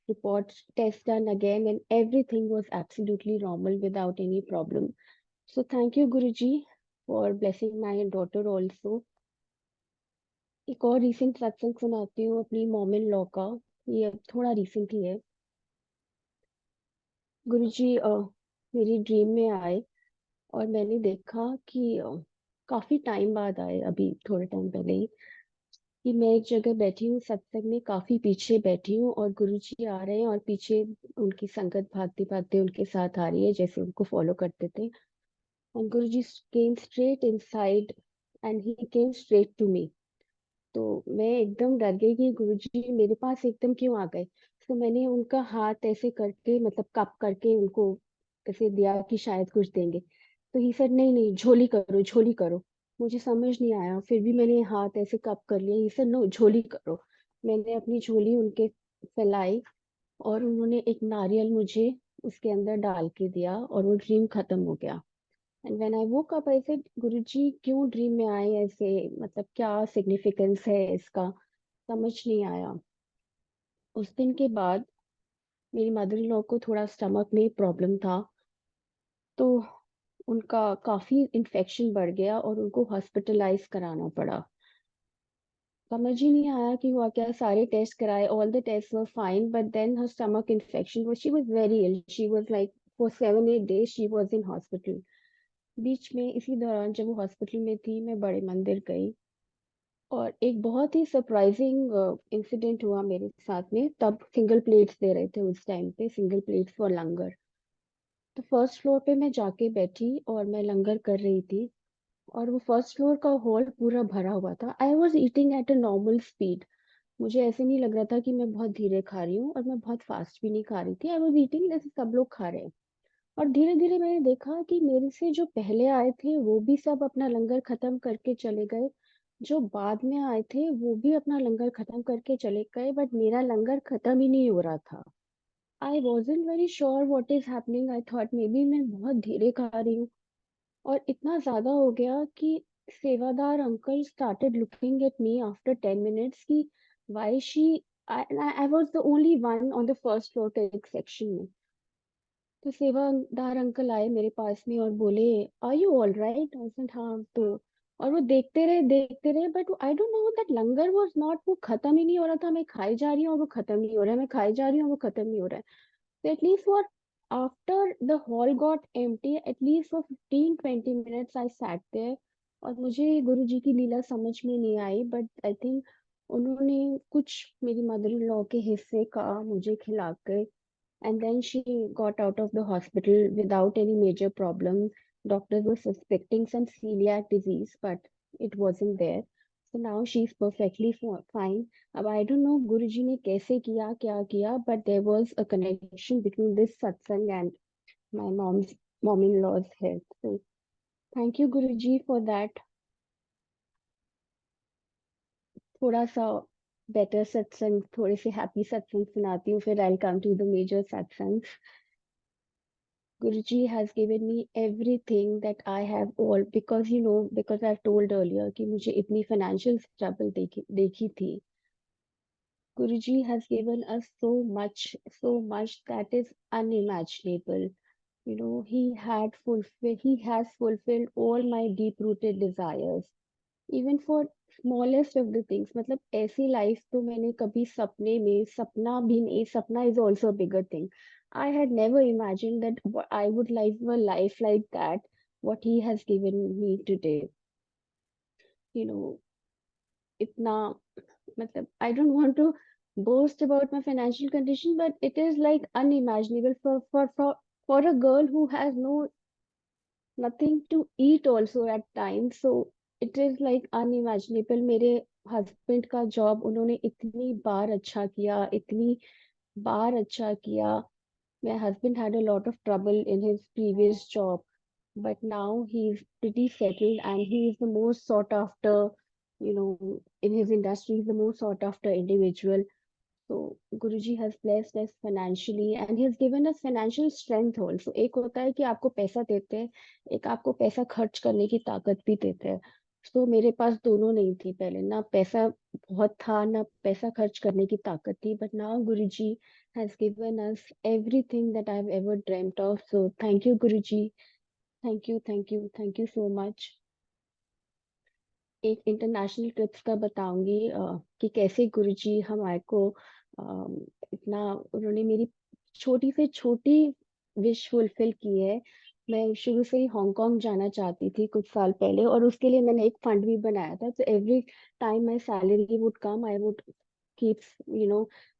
report test done again, and everything was absolutely normal without any problem. So thank you, Guruji, for blessing my daughter also. एक और recent सत्संग सुनाती हूँ अपनी mom in law का। ये अब थोड़ा recent ही है। गुरुजी मेरी ड्रीम में आए, और मैंने देखा कि काफी टाइम बाद आए, अभी थोड़े टाइम पहले ही, कि मैं एक जगह बैठी हूँ सत्संग में, काफी पीछे बैठी हूँ, और गुरुजी आ रहे हैं, और पीछे उनकी संगत भागते भागते उनके साथ आ रही है, जैसे उनको फॉलो करते थे। And Guruji came straight inside, and he came straight to me. तो मैं एकदम डर गई कि गुरुजी मेरे पास एकदम क्यों आ गए। तो मैंने उनका हाथ ऐसे करके, मतलब कप करके उनको ऐसे दिया कि शायद कुछ देंगे। तो ही सेड नहीं नहीं, झोली करो झोली करो। मुझे समझ नहीं आया, फिर भी मैंने हाथ ऐसे कप कर लिया। ही सेड नो, झोली करो। मैंने अपनी झोली उनके फैलाई, और उन्होंने एक नारियल मुझे उसके अंदर डाल के दिया, और वो ड्रीम खत्म हो गया। And when I woke up, I said Guruji क्यों ड्रीम में आए ऐसे, मतलब क्या सिग्निफिकेंस है इसका, समझ नहीं आया। उस दिन के बाद मेरी मदर इन लॉ को थोड़ा स्टमक में प्रॉब्लम था, तो उनका काफी इन्फेक्शन बढ़ गया, और उनको हॉस्पिटलाइज कराना पड़ा। समझ ही नहीं आया कि हुआ क्या। सारे टेस्ट कराए, all the test were fine, but then her stomach infection, she was very ill, she was like for 7-8 days she was in hospital. बीच में इसी दौरान जब वो हॉस्पिटल में थी, मैं बड़े मंदिर गई, और एक बहुत ही सरप्राइजिंग इंसिडेंट हुआ मेरे साथ में। तब सिंगल प्लेट्स दे रहे थे, उस टाइम पे सिंगल प्लेट्स फॉर लंगर। तो फर्स्ट फ्लोर पे मैं जाके बैठी, और मैं लंगर कर रही थी, और वो फर्स्ट फ्लोर का हॉल पूरा भरा हुआ था। I was eating at a normal speed. मुझे ऐसे नहीं लग रहा था कि मैं बहुत धीरे खा रही हूँ, और मैं बहुत फास्ट भी नहीं खा रही थी। आई वॉज ईटिंग जैसे सब लोग खा रहे हैं। और धीरे धीरे मैंने देखा कि मेरे से जो पहले आए थे वो भी सब अपना लंगर खत्म करके चले गए, जो बाद में आए थे वो भी अपना लंगर खत्म करके चले गए, बट मेरा लंगर खत्म ही नहीं हो रहा था। I wasn't very sure what is happening, I thought may be मैं बहुत धीरे खा रही हूँ। और इतना ज्यादा हो गया कि सेवादार uncle started looking at me after 10 minutes कि why she, I was the only one on the first floor के एक सेक्शन में। तो सेवादार अंकल आए मेरे पास में और बोले, आर यू ऑल राइट? हाँ। तो और वो देखते रहे, but I don't know that langar was not, वो खत्म ही नहीं हो रहा था। मैं खाई जा रही हूँ और वो खत्म नहीं हो रहा है, मैं खाई जा रही हूँ और वो खत्म नहीं हो रहा है। तो at least for after the hall got empty, at least for 15-20 minutes I sat there. और मुझे गुरु जी की लीला समझ में नहीं आई, बट आई थिंक उन्होंने कुछ मेरी मदर इन लॉ के हिस्से का मुझे खिला के, and then she got out of the hospital without any major problem. Doctors were suspecting some celiac disease, but it wasn't there. So now she's perfectly fine. अब I don't know गुरुजी ने कैसे किया क्या किया, but there was a connection between this satsang and my mom-in-law's health. So thank you Guruji for that. थोड़ा सा better सत्संग, थोड़े से happy सत्संग सुनाती हूँ, फिर I'll come to the major satsangs. Guruji has given me everything that I have all, because because I've told earlier कि मुझे इतनी financial struggle देखी थी. Guruji has given us so much that is unimaginable. He has fulfilled all my deep-rooted desires. Even for smallest of the things, मतलब ऐसी life तो मैंने कभी सपने में, सपना भी नहीं, सपना is also a bigger thing. I had never imagine that I would live a life like that what he has given me today. You know, itna, matlab, I don't want to boast about my financial condition, but it is like unimaginable for a girl who has nothing to eat also at times. So it is like unimaginable. मेरे husband का job उन्होंने इतनी बार अच्छा किया, इतनी बार अच्छा किया. My husband had a lot of trouble in his previous job, but now he's pretty settled and he is the most sought after, in his industry, he's the most sought after individual. So Guruji has blessed us financially and he has given us financial strength also. एक होता है कि आपको पैसा देते हैं, एक आपको पैसा खर्च करने की ताकत भी देते हैं. तो मेरे पास दोनों नहीं थी पहले, ना पैसा बहुत था ना पैसा खर्च करने की ताकत थी. But now Guruji has given us everything that I've ever dreamt of. So thank you Guruji. Thank you, thank you, thank you so much. एक इंटरनेशनल ट्रिप्स का बताऊंगी कि कैसे गुरुजी हमारे को इतना, उन्होंने मेरी छोटी से छोटी विश फुलफिल की है. मैं शुरू से ही हांगकांग जाना चाहती थी कुछ साल पहले, और उसके लिए मैंने एक फंड भी बनाया था. तो every time my salary would come, I would keep,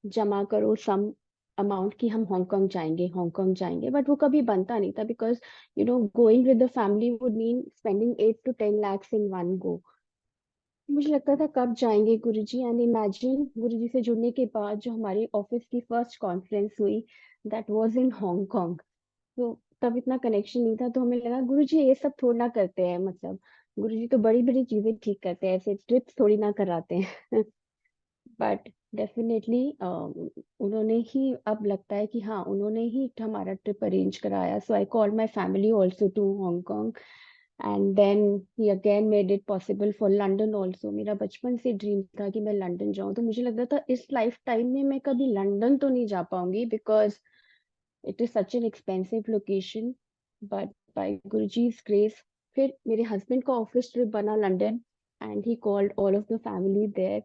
जमा करो सम अमाउंट कि हम हांगकांग जाएंगे, हांगकांग जाएंगे. बट वो कभी बनता नहीं था, because going with the family would mean spending 8 to 10 lakhs in one go. मुझे लगता था कब जाएंगे गुरुजी. एंड इमेजिन, गुरुजी से जुड़ने के बाद जो हमारी ऑफिस की फर्स्ट कॉन्फ्रेंस हुई, दैट वाज इन हांगकांग. तो तब इतना कनेक्शन नहीं था, तो हमें लगा गुरुजी ये सब थोड़ा ना करते हैं, मतलब गुरुजी तो बड़ी बड़ी चीजें ठीक करते हैं, ऐसे ट्रिप्स थोड़ी ना कराते हैं. बट डेफिनेटली उन्होंने ही, अब लगता है कि हाँ उन्होंने ही हमारा ट्रिप अरेंज कराया. So I call my family also to Hong Kong. And then he again made it possible for London also. मेरा बचपन से ड्रीम था कि मैं लंदन जाऊं. तो मुझे लगता था इस लाइफ टाइम में मैं कभी लंदन तो नहीं जा पाऊंगी, because it is such an expensive location. But by Guruji's grace, फिर मेरे हस्बैंड का ऑफिस ट्रिप बना London, and he called all of the family there.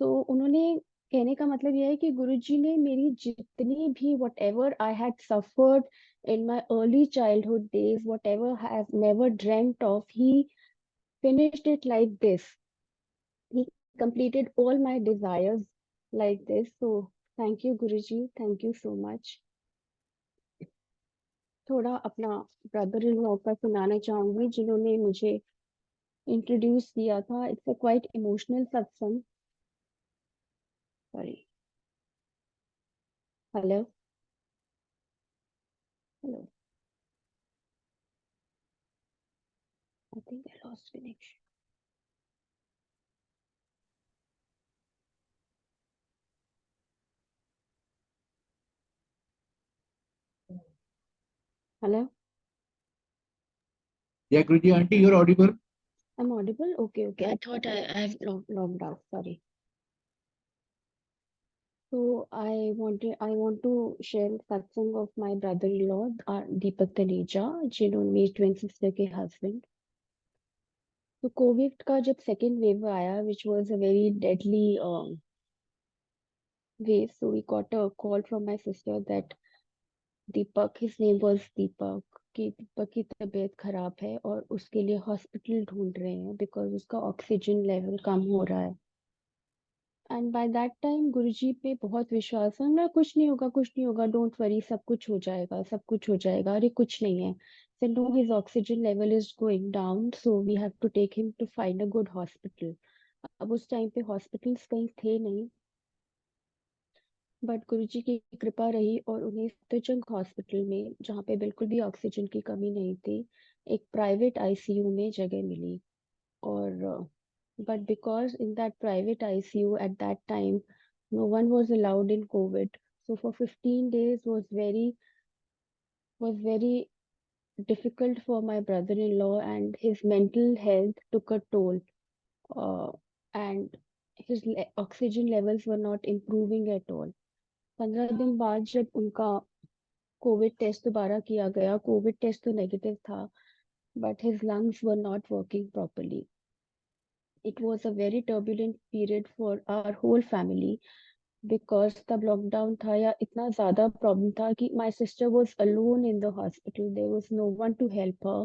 So उन्होंने, कहने का मतलब यह है कि गुरुजी ने मेरी जितनी भी, what ever I had suffered in my early childhood days, whatever I have never dreamt of, he finished it like this. He completed all my desires like this. So thank you Guruji, thank you so much. थोड़ा अपना brother in law का सुनाना चाहूंगी, जिन्होंने मुझे introduce किया था. It's a quite emotional सत्संग. Sorry. Hello, hello, I think I lost connection. Hello, Yeah, Guruji, auntie, you're audible. I'm audible. Okay, okay, I thought I have logged out, sorry. So I want to share satsang of my brother-in-law, Deepak Taneja, जिन्होंने मेरी twin sister के husband. तो Covid का जब second wave आया, which was a very deadly wave, so we got a call from my sister that Deepak, his name was Deepak, कि दीपक की तबीयत खराब है और उसके लिए हॉस्पिटल ढूंढ रहे हैं बिकॉज उसका ऑक्सीजन लेवल कम हो रहा है. एंड बाय दैट टाइम गुरुजी पे बहुत विश्वास है. मैं, कुछ नहीं होगा, कुछ नहीं होगा, डोंट वरी, सब कुछ हो जाएगा, सब कुछ हो जाएगा. अरे कुछ नहीं है. Say no, his oxygen level is going down, so we have to take him to find a good hospital. अब उस टाइम पे हॉस्पिटल्स कहीं थे नहीं, बट गुरुजी की कृपा रही और उन्हें सफदरजंग हॉस्पिटल में, जहाँ पे बिल्कुल भी ऑक्सीजन की कमी नहीं थी, एक प्राइवेट आईसीयू में जगह मिली. और but because in that private ICU at that time no one was allowed in COVID, so for 15 days was very difficult for my brother-in-law, and his mental health took a toll. uh, and his oxygen levels were not improving at all. 15 दिन बाद जब उनका Covid test दोबारा किया गया, Covid test तो negative था, but his lungs were not working properly. it was a very turbulent period for our whole family because तब लॉकडाउन था या इतना ज्यादा प्रॉब्लम था कि my sister was alone in the hospital. There was no one to help her.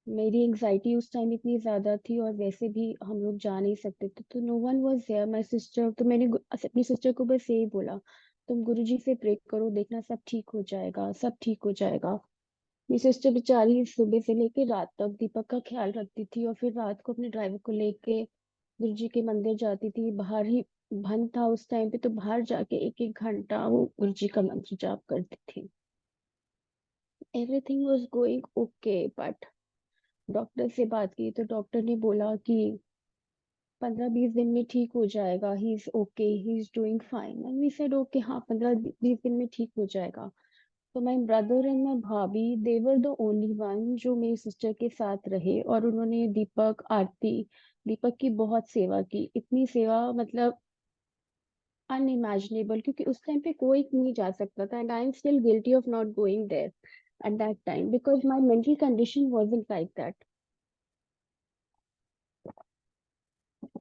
मेरी anxiety उस time इतनी ज्यादा थी और वैसे भी हम लोग जा नहीं सकते थे, तो no one was there. My sister, तो मैंने अपनी सिस्टर को बस यही बोला, तुम गुरुजी से प्रे करो, देखना सब ठीक हो जाएगा, सब ठीक हो जाएगा. मेरी सिस्टर बेचारी सुबह से लेके रात तक दीपक का ख्याल रखती थी और फिर रात को अपने ड्राइवर को लेके गुरुजी के मंदिर जाती थी. बाहर ही बंद था उस टाइम पे, तो बाहर जाके एक एक घंटा वो गुरुजी का मंत्र जाप करती थी. Everything was going okay, but doctor से बात की तो डॉक्टर ने बोला कि 15-20 दिन में ठीक हो जाएगा, he is okay, he is doing fine. And we said okay, हाँ 15-20 दिन में ठीक हो जाएगा. तो माय ब्रदर एंड माय भाभी, दे वर द ओनली वन जो मेरी सिस्टर के साथ रहे, और उन्होंने दीपक, आरती, दीपक की बहुत सेवा की. इतनी सेवा मतलब अनइमेजिनेबल, क्योंकि उस टाइम पे कोई नहीं जा सकता था. And I am still guilty of not going there at that time because my mental condition wasn't like that.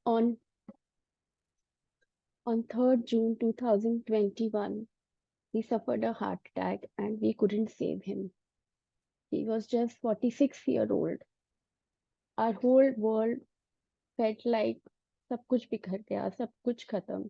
On 3rd June 2021, he suffered a heart attack and we couldn't save him. He was just 46-year-old. Our whole world felt like सब कुछ बिखर गया, सब कुछ खत्म.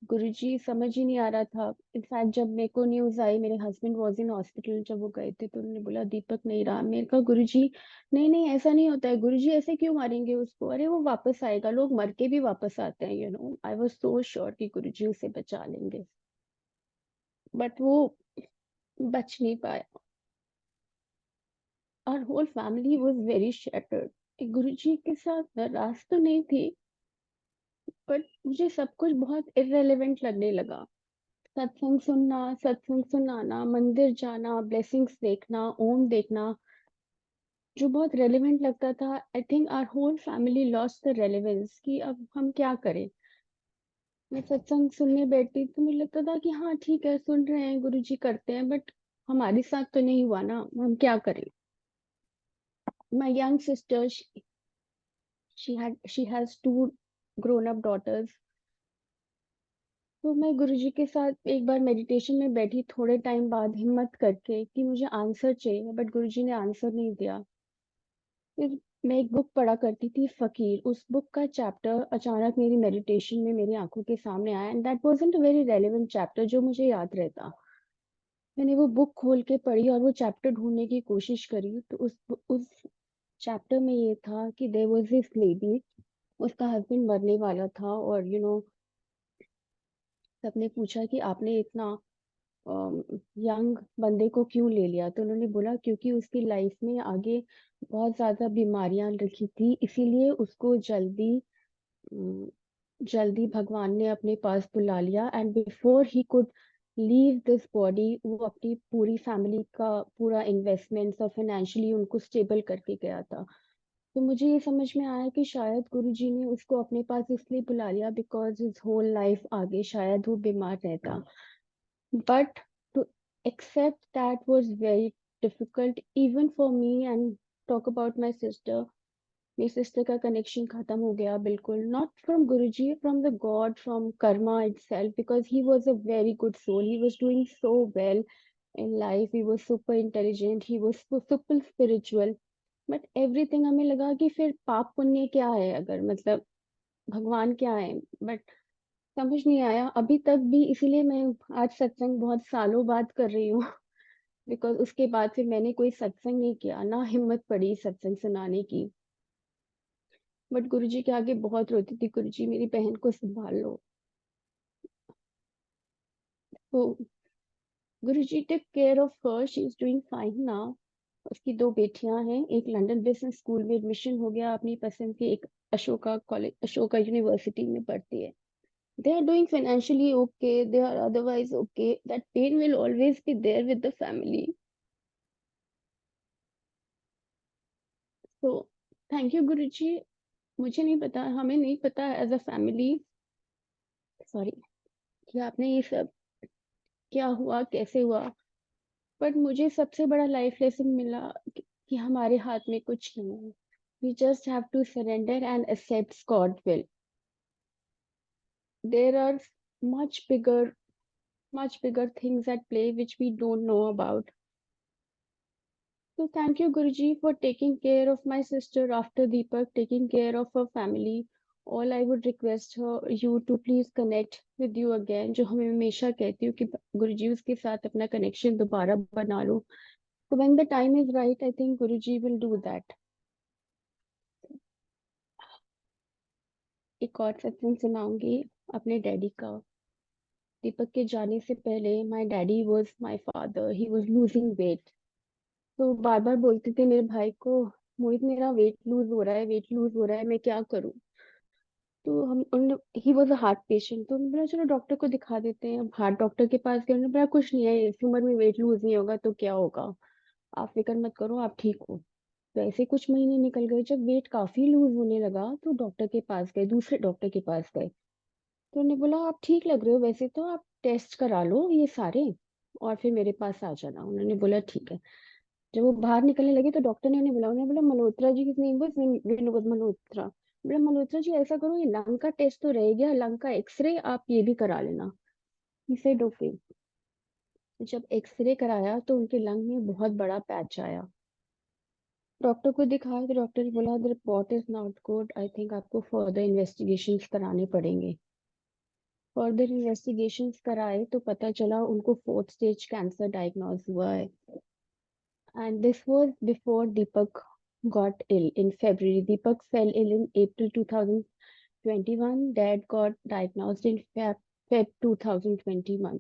गुरुजी समझ ही नहीं आ रहा था. इनफैक्ट जब मेरे को न्यूज आई, मेरे हस्बैंड वाज इन हॉस्पिटल, जब वो गए थे तो उन्होंने बोला दीपक नहीं रहा. मेरे कहा गुरुजी नहीं नहीं ऐसा नहीं होता है, गुरुजी ऐसे क्यों मारेंगे उसको, अरे वो वापस आएगा, लोग मर के भी वापस आते हैं, you know. I was so sure कि गुरुजी उसे बचा लेंगे, बट वो बच नहीं पाया. Our whole family was very shattered. Guruji के साथ नाराज तो नहीं थी, बट मुझे सब कुछ बहुत इररिलेवेंट लगने लगा. सत्संग सुनना, सत्संग सुनाना, मंदिर जाना, ब्लेसिंग्स देखना, ओम देखना, जो बहुत रेलेवेंट लगता था. I think our whole family lost the relevance कि अब हम क्या करें. मैं सत्संग सुनने बैठती तो मुझे लगता था कि हाँ ठीक है, सुन रहे हैं, गुरुजी करते हैं, बट हमारे साथ तो नहीं हुआ ना, हम क्या करें. My young sister, she has two grown up daughters. तो मैं गुरुजी के साथ एक बार मेडिटेशन में बैठी, थोड़े टाइम बाद हिम्मत करके कि मुझे आंसर चाहिए, बट गुरुजी ने आंसर नहीं दिया. फिर मैं एक बुक पढ़ा करती थी, फकीर. उस बुक का चैप्टर अचानक मेरी मेडिटेशन में मेरी आंखों के सामने आया, and that wasn't a very relevant chapter जो मुझे याद रहता. मैंने वो बुक खोल के पढ़ी और वो चैप्टर ढूंढने की कोशिश करी, तो उस चैप्टर में ये था कि देयर वाज दिस लेडी, उसका हस्बैंड मरने वाला था, और यू नो सबने पूछा कि आपने इतना यंग बंदे को क्यों ले लिया. तो उन्होंने बोला क्योंकि उसकी लाइफ में आगे बहुत ज्यादा बीमारियां रखी थी, इसीलिए उसको जल्दी अम, जल्दी भगवान ने अपने पास बुला लिया. And before he could leave this body, वो अपनी पूरी फैमिली का पूरा इन्वेस्टमेंट्स और फाइनेंशियली उनको स्टेबल करके गया था. तो मुझे ये समझ में आया कि शायद गुरुजी ने उसको अपने पास इसलिए बुला लिया बिकॉज हिज होल लाइफ आगे शायद वो बीमार रहता. But to accept that was very difficult even for me. And talk about my sister, मेरी सिस्टर का कनेक्शन खत्म हो गया बिल्कुल. Not from Guruji, from the God, from Karma itself, because he was a very good soul. He was doing so well in life. He was super intelligent. He was super spiritual. But everything हमें लगा कि फिर पाप पुण्य क्या है, अगर मतलब भगवान क्या है. बट समझ नहीं आया अभी तक भी, इसीलिए मैं आज सत्संग बहुत सालों बाद कर रही हूँ. बिकॉज उसके बाद फिर मैंने कोई सत्संग नहीं किया, ना हिम्मत पड़ी सत्संग सुनाने की. बट गुरुजी के आगे बहुत रोती थी, गुरुजी मेरी बहन को संभाल लो. तो Guruji take care of her, she is doing fine now. उसकी दो बेटियां हैं, एक लंदन बिजनेस स्कूल में एडमिशन हो गया अपनी पसंद की, एक अशोका कॉलेज, अशोका यूनिवर्सिटी में पढ़ती है. They are doing financially okay, they are otherwise okay. That pain will always be there with the family. So thank you Guruji. मुझे नहीं पता, हमें नहीं पता एज अ फैमिली, सॉरी, कि आपने ये सब क्या हुआ, कैसे हुआ. बट मुझे सबसे बड़ा लाइफ लेसन मिला कि हमारे हाथ में कुछ नहीं है. We just have to surrender and accept God's will. There are much bigger, much bigger things at play which we don't know about. So thank you, Guruji, for taking care of my sister after Deepak, taking care of her family. All I would request you to please connect with you again. जो हमें हमेशा कहती हूँ कि गुरुजी उसके साथ अपना connection दोबारा बना लो. So when the time is right, I think Guruji will do that. एक और सत्संग सुनाऊंगी अपने डैडी का. दीपक के जाने से पहले my daddy was my father. He was losing weight. तो बार बार बोलते थे मेरे भाई को, मोहित मेरा वेट लूज हो रहा है, वेट लूज हो रहा है, मैं क्या करूं. तो हम उन्होंने he was a heart patient, तो उन्होंने बोला चलो डॉक्टर को दिखा देते हैं. अब हार्ट डॉक्टर के पास गए, उन्होंने बोला कुछ नहीं है, इस उम्र में वेट लूज नहीं होगा तो क्या होगा, आप फिक्र मत करो, आप ठीक हो. तो ऐसे कुछ महीने निकल गए. जब वेट काफी लूज होने लगा तो डॉक्टर के पास गए, दूसरे डॉक्टर के पास गए. तो उन्होंने बोला आप ठीक लग रहे हो वैसे तो, आप टेस्ट करा लो ये सारे और फिर मेरे पास आ जाना. उन्होंने बोला ठीक है. जब वो बाहर निकलने लगे तो डॉक्टर ने उन्हें बोला मल्होत्रा जी, किस नेम वाज विनोद मल्होत्रा. बोला मल्होत्रा जी ऐसा करो, ये लंग का टेस्ट तो रह गया, लंग का एक्सरे आप ये भी करा लेना. He said okay. जब एक्सरे कराया तो उनके लंग में बहुत बड़ा पैच आया. डॉक्टर को दिखाया तो डॉक्टर ने बोला the report is not good, I think आपको फर्दर इन्वेस्टिगेशंस कराने पड़ेंगे. फर्दर इन्वेस्टिगेशंस कराए तो पता चला उनको 4th स्टेज कैंसर डायग्नोज हुआ है. And this was before Deepak got ill in February. Deepak fell ill in April 2021. Dad got diagnosed in Feb 2021.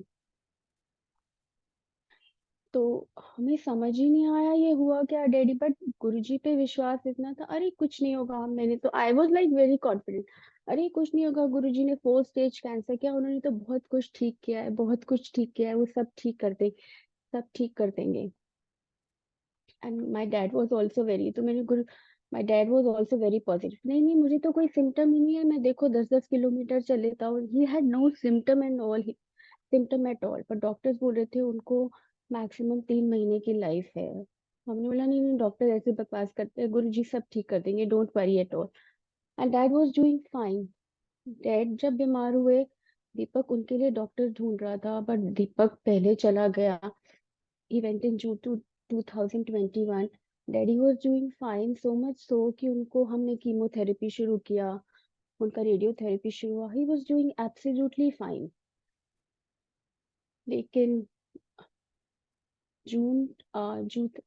तो हमें समझ ही नहीं आया ये हुआ क्या डैडी, बट गुरुजी पे विश्वास इतना था, अरे कुछ नहीं होगा. मैंने तो I was like very confident, अरे कुछ नहीं होगा, गुरुजी ने 4th स्टेज कैंसर किया, उन्होंने तो बहुत कुछ ठीक किया है, बहुत कुछ ठीक किया है, वो सब ठीक कर देंगे, सब ठीक कर देंगे. And my dad was also very, तो मेरे गुरु, my dad was also very positive, नहीं नहीं मुझे तो कोई सिम्टम ही नहीं है, मैं देखो 10-10 किलोमीटर चल लेता हूँ. He had no symptom and all, symptom at all. पर डॉक्टर्स बोल रहे थे उनको मैक्सिमम 3 महीने की लाइफ है. हमने बोला नहीं नहीं डॉक्टर ऐसे बकवास करते हैं, गुरु जी सब ठीक कर देंगे, don't worry at all. And dad was doing fine. Dad जब बीमार हुए, दीपक उनके लिए डॉक्टर ढूंढ रहा था, बट दीपक पहले चला गया. He went in June 2021. Daddy was doing fine, so much so कि उनको हमने कीमोथेरेपी शुरू किया, उनका रेडियोथेरेपी शुरू हुआ. He was doing absolutely fine. लेकिन जून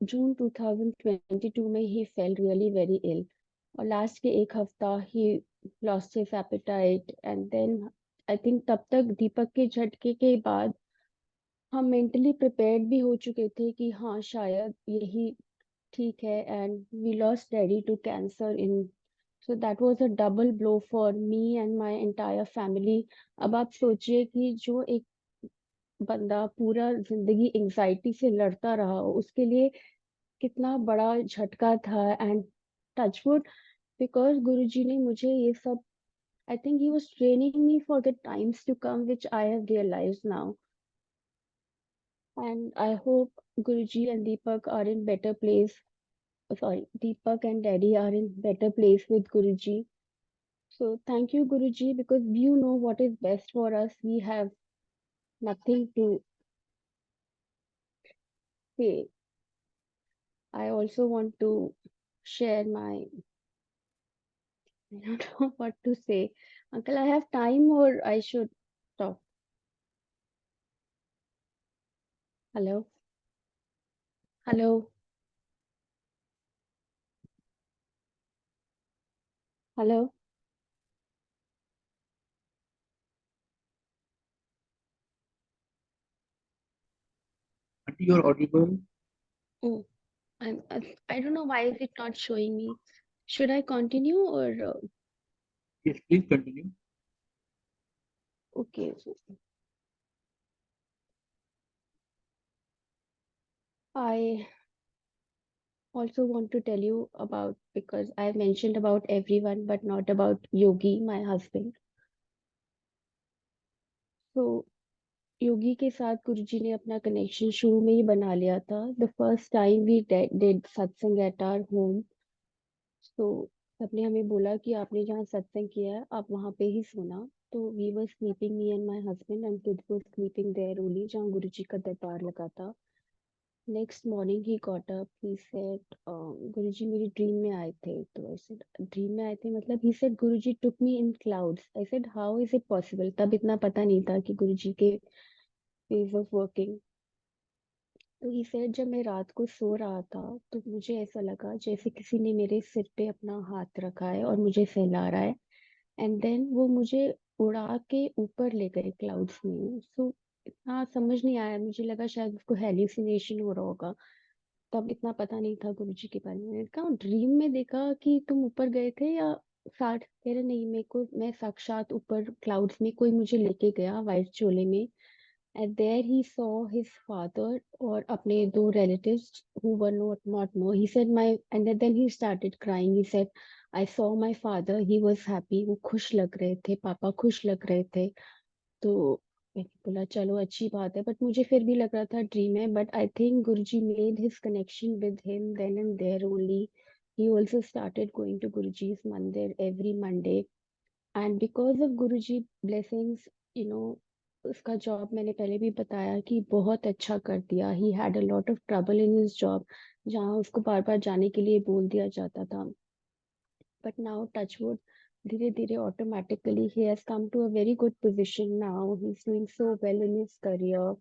जून 2022 में he fell really very ill. और लास्ट के एक हफ्ता he lost his appetite and then I think तब तक दीपक के झटके के बाद हम मेंटली प्रिपेयर्ड भी हो चुके थे कि हाँ शायद यही ठीक है. And we lost daddy to cancer in, so that was a double blow for me and my entire family. अब आप सोचिए कि जो एक बंदा पूरा जिंदगी एंजाइटी से लड़ता रहा हो, उसके लिए कितना बड़ा झटका था. एंड टचवुड, बिकॉज गुरुजी ने मुझे ये सब, I think he was training me for the times to come which I have realised now. And I hope Guruji and Deepak are in better place, sorry, Deepak and Daddy are in better place with Guruji. So thank you, Guruji, because you know what is best for us. We have nothing to say. I also want to share my, I don't know what to say. Uncle, I have time or I should stop? Hello? Hello? Hello? Aunty, you're audible. Oh, I don't know why is it not showing me. Should I continue or Yes, please continue. okay? I also want to tell you about, because I mentioned about everyone but not about Yogi, my husband. So योगी के साथ गुरुजी ने अपना connection शुरू में ही बना लिया था. The first time we did satsang at our home. तो सबने हमें बोला कि आपने जहाँ सत्संग किया है आप वहाँ पे ही सोना। तो we were sleeping, me and my husband and kids were sleeping there only, जहाँ गुरुजी का दरबार लगा था। Next morning he got up, he said Guruji मेरी ड्रीम में आए थे। तो आई सेड ड्रीम में आए थे मतलब? ही said Guruji took me in clouds. I said how is it possible? तब इतना पता नहीं था कि गुरुजी के वेज ऑफ वर्किंग। तो ही सेड जब मैं रात को सो रहा था तो मुझे ऐसा लगा जैसे किसी ने मेरे सिर पे अपना हाथ रखा है और मुझे सहला रहा है, एंड देन वो मुझे उड़ा के ऊपर ले गए क्लाउड्स में। सो इतना समझ नहीं आया, मुझे लगा शायद उसको हेल्यूसिनेशन हो रहा होगा। तब इतना पता नहीं था गुरुजी के बारे में। मैंने कहा ड्रीम में देखा कि तुम ऊपर गए थे या साथ? कह रहे नहीं, मेरे को मैं साक्षात ऊपर क्लाउड्स में कोई मुझे लेके गया वाइट चोले में। And there he saw his father और अपने दो relatives who were not more. He said my, and then he started crying. He said I saw my father. He was happy. वो खुश लग रहे थे, पापा खुश लग रहे थे। तो मैंने बोला चलो अच्छी बात है, बट मुझे फिर भी लग रहा था ड्रीम है। But I think Guruji made his connection with him then and there only. He also started going to Guruji's mandir every Monday. And because of Guruji blessings, you know, उसका job मैंने पहले भी बताया कि बहुत अच्छा कर दिया। He had a lot of trouble in his job, जहाँ उसको बार बार जाने के लिए बोल दिया जाता था। बट नाउ टचवुड, धीरे धीरे automatically he has come to a very good position now. He is doing so well in his career.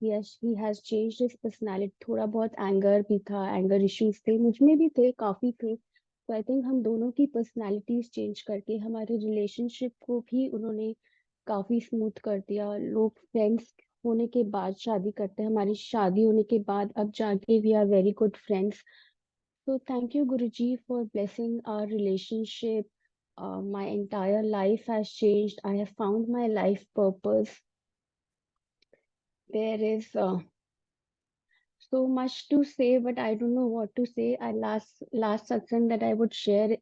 he has changed his personality. थोड़ा बहुत एंगर भी था, एंगर इश्यूज थे, मुझ में भी थे, काफी थे। तो आई थिंक हम दोनों की पर्सनालिटीज चेंज करके हमारे रिलेशनशिप को भी उन्होंने काफी स्मूथ कर दिया। लोग फ्रेंड्स होने के बाद शादी करते हैं, हमारी शादी होने के बाद अब जाके we are very good friends. So thank you, Guruji, for blessing our relationship. My entire life has changed. I have found my life purpose. There is so much to say, but I don't know what to say. I last satsang that I would share,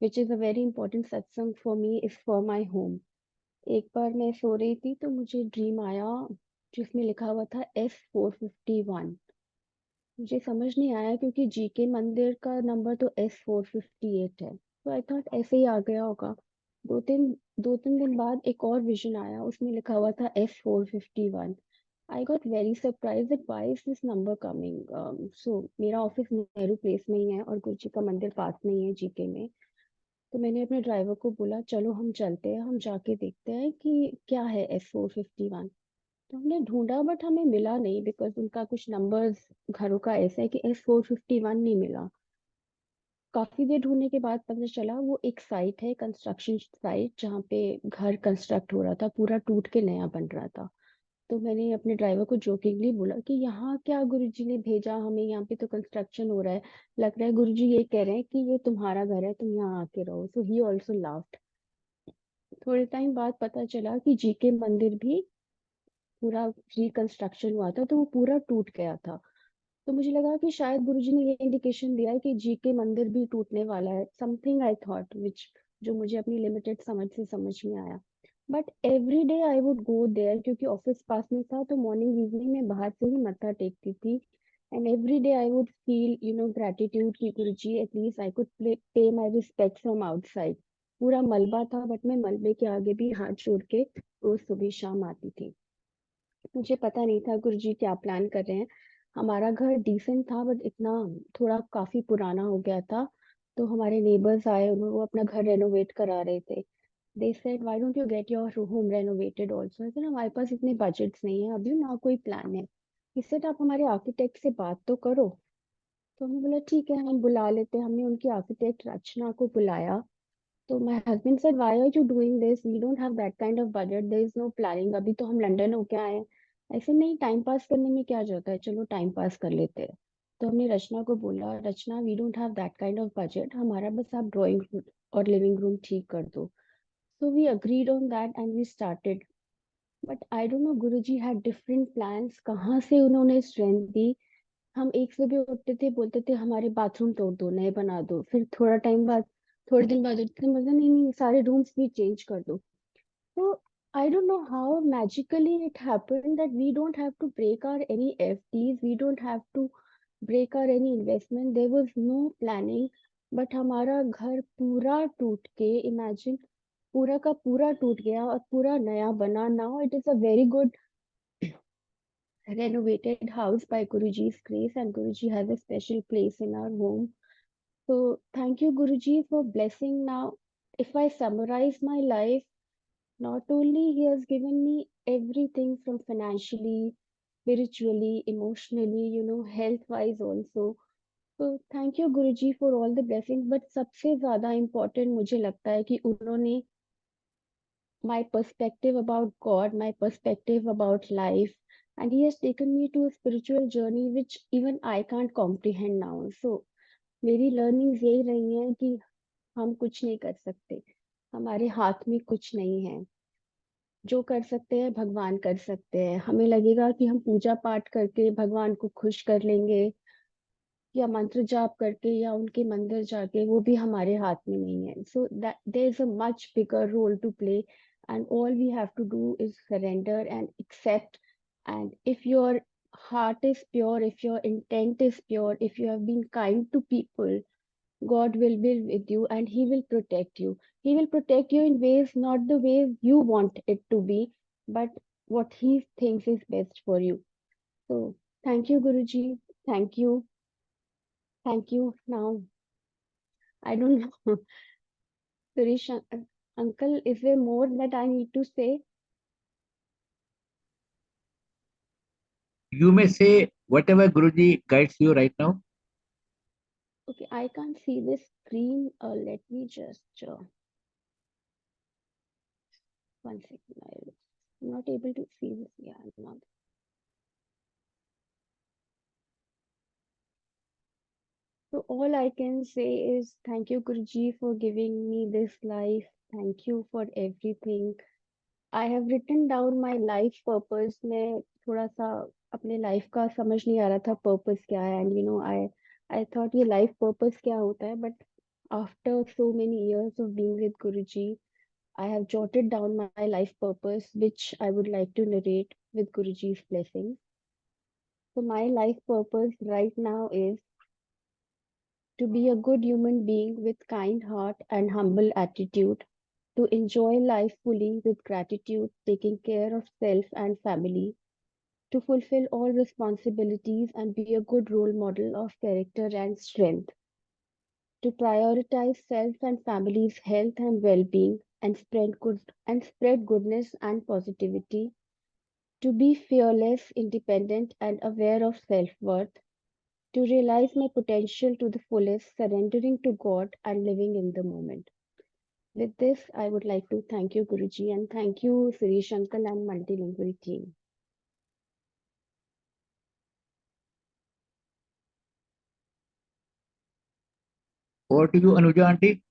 which is a very important satsang for me, is for my home. एक बार मैं सो रही थी तो मुझे dream आया जिसमें लिखा हुआ था S451। मुझे समझ नहीं आया क्योंकि जीके मंदिर का नंबर तो S458 है, तो आई थॉट ऐसे ही आ गया होगा। दो तीन दिन बाद एक और विजन आया, उसमें लिखा हुआ था S451। I got very surprise that why is this number coming. So मेरा ऑफिस नेहरू प्लेस में ही है और गुरुजी का मंदिर पास में ही है जीके में। तो मैंने अपने ड्राइवर को बोला चलो हम चलते हैं, हम जाके देखते हैं कि क्या है S451। तो हमने ढूंढा बट हमें मिला नहीं, बिकॉज उनका कुछ नंबर्स घरों का ऐसा है कि S451 नहीं मिला। काफी देर ढूंढने के बाद पता चला वो एक साइट है, कंस्ट्रक्शन साइट, जहाँ पे घर कंस्ट्रक्ट हो रहा था, पूरा टूट के नया बन रहा था। तो मैंने अपने ड्राइवर को जोकिंगली बोला कि यहाँ क्या गुरुजी ने भेजा हमें, यहाँ पे तो कंस्ट्रक्शन हो रहा है, लग रहा है गुरुजी ये कह रहे हैं कि ये तुम्हारा घर है, तुम यहाँ आके रहो। सो ही ऑल्सो लाफ्ड। थोड़े टाइम बाद पता चला कि जीके मंदिर भी पूरा रिकंस्ट्रक्शन हुआ था, तो वो पूरा टूट गया था। तो मुझे लगा कि शायद गुरुजी ने ये इंडिकेशन दिया है कि जीके मंदिर भी टूटने वाला है, समथिंग आई थॉट, विच जो मुझे अपनी लिमिटेड समझ से समझ में आया। But every day I would go there, क्योंकि ऑफिस पास में था, तो मॉर्निंग इवनिंग में बाहर से ही मत्था टेकती थी। And every day I would feel gratitude कि गुरुजी एटलीस्ट आई कुड पे माई रिस्पेक्ट फ्रॉम आउटसाइड। पूरा मलबा था बट मैं मलबे के आगे भी हाथ जोड़ के रोज सुबह शाम आती थी। मुझे पता नहीं था गुरुजी क्या प्लान कर रहे हैं। हमारा घर डिसेंट था बट इतना थोड़ा काफी पुराना हो गया था। तो हमारे नेबर्स आए, उन्होंने वो अपना घर रेनोवेट करा रहे थे। They said why don't you get your home renovated also. I said हमारे पास इतने बजट्स नहीं है अभी, ना कोई प्लान है। he said आप हमारे आर्किटेक्ट से बात तो करो। तो हमने बोला ठीक है, हम बुला लेते हैं। हमने उनकी आर्किटेक्ट रचना को बुलाया। तो my husband said why are you doing this, we don't have that kind of budget, there is no planning, अभी तो हम लंदन होके आए हैं। ऐसे नहीं, टाइम पास करने में क्या जाता है, चलो टाइम पास कर लेते हैं। तो हमने रचना को बोला Rachna we don't have that kind of budget, हमारा बस आप ड्राइंग और लिविंग रूम ठीक कर दो। So we agreed on that and we started. But I don't know Guruji had different plans, कहाँ से उन्होंने स्ट्रेंथ दी। हम एक सुबह उठते थे, बोलते थे हमारे बाथरूम तोड़ दो, नए बना दो, फिर थोड़ा टाइम बाद, थोड़े दिन बाद उठते थे, मतलब नहीं नहीं सारे रूम्स भी चेंज कर दो। तो I don't know how magically it happened that we don't have to break our any FDs, we don't have to break our any investment. There was no planning. But हमारा घर पूरा टूट के, imagine, पूरा का पूरा टूट गया और पूरा नया बना. Now it is a very good renovated house by Guruji's grace, and Guruji has a special place in our home. So thank you, Guruji, for blessing. Now, if I summarize my life, not only he has given me everything from financially, spiritually, emotionally, health wise also. So thank you, Guruji, for all the blessings. But सबसे ज़्यादा important मुझे लगता है कि उन्होंने my perspective about God, my perspective about life, and He has taken me to a spiritual journey which even I can't comprehend now. So मेरी learnings यही रही हैं कि हम कुछ नहीं कर सकते, हमारे हाथ में कुछ नहीं है. जो कर सकते हैं भगवान कर सकते हैं. हमें लगेगा कि हम पूजा पाठ करके भगवान को खुश कर लेंगे या मंत्र जाप करके या उनके मंदिर जाके, वो भी हमारे हाथ में नहीं है. So that there is a much bigger role to play, and all we have to do is surrender and accept. And if your heart is pure, if your intent is pure, if you have been kind to people, God will be with you and He will protect you. He will protect you in ways, not the ways you want it to be, but what He thinks is best for you. So thank you, Guruji. Thank you. Thank you. Now, I don't know, Suresh, uncle, is there more that I need to say? You may say whatever Guruji guides you right now. Okay, I can't see this screen. Let me just, one second. I'm not able to see this. Yeah, I'm not. So all I can say is thank you, Guruji, for giving me this life. Thank you for everything. I have written down my life purpose. मैं थोड़ा सा अपने life का समझ नहीं आ रहा था पर्पस क्या है, एंड आई थॉट ये लाइफ पर्पस क्या होता है. But after so many years of being with Guruji, I have jotted down my life purpose, which I would like to narrate with Guruji's blessing. So my life purpose right now is to be a good human being with kind heart and humble attitude, to enjoy life fully with gratitude, taking care of self and family, to fulfill all responsibilities and be a good role model of character and strength, to prioritize self and family's health and well-being, and spread goodness and positivity, to be fearless, independent, and aware of self-worth, to realize my potential to the fullest, surrendering to God and living in the moment. With this, I would like to thank you, Guruji, and thank you, Suresh Uncle and Multilingual team. Over to you, Anuja auntie.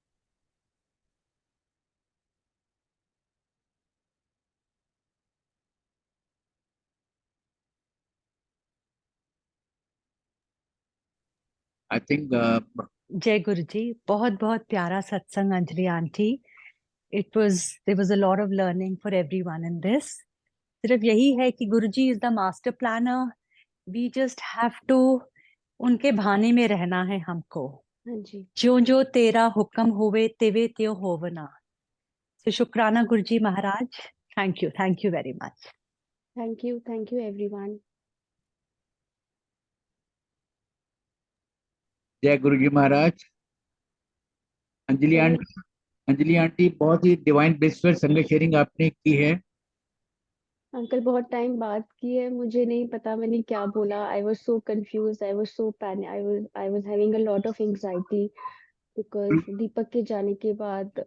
I think जय गुरु जी. बहुत बहुत प्यारा सत्संग Anjali aunty. there was a lot of learning for everyone in this. सिर्फ यही है कि गुरुजी is the master planner. We just have to उनके भाने में रहना है हमको. हाँ जी. जो जो तेरा हुक्म होवे तेवे त्यो होवना. So शुक्राना गुरुजी महाराज. Thank you very much. Thank you everyone. जय गुरुजी महाराज. जय अंजलि आंटी बहुत ही डिवाइन ब्लिस पर संगत शेयरिंग आपने की है. अंकल, बहुत टाइम बाद की है. मुझे नहीं पता मैंने क्या बोला. I was so confuse, I was so panic, I was having a lot of anxiety because Deepak के जाने के बाद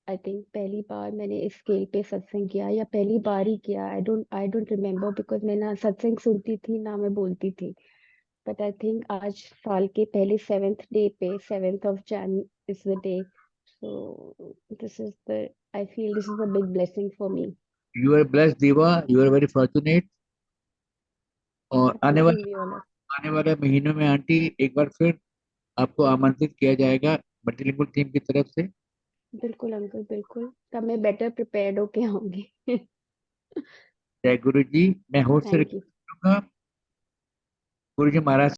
आई थिंक पहली बार मैंने इस स्केल पे सत्संग किया, या पहली बार ही किया. आई डोंट रिमेम्बर बिकॉज मैं ना सत्संग सुनती थी ना मैं बोलती थी. बट आई थिंक आज साल के पहले 7th डे पे 7th of Jan is the day. So I feel this is a big blessing for me. You are blessed दीवा. You are very fortunate. और I think we all are. आने वाले महीनों में आंटी एक बार फिर आपको आमंत्रित किया जाएगा मल्टीलिंगुअल टीम की तरफ से. बिल्कुल अंकल, बिल्कुल. तब मैं बेटर प्रिपेयर्ड होके आऊंगी. जय गुरु जी. मैं होस्ट से थैंक यू. रिक्वेस्ट करूंगा गुरु जी महाराज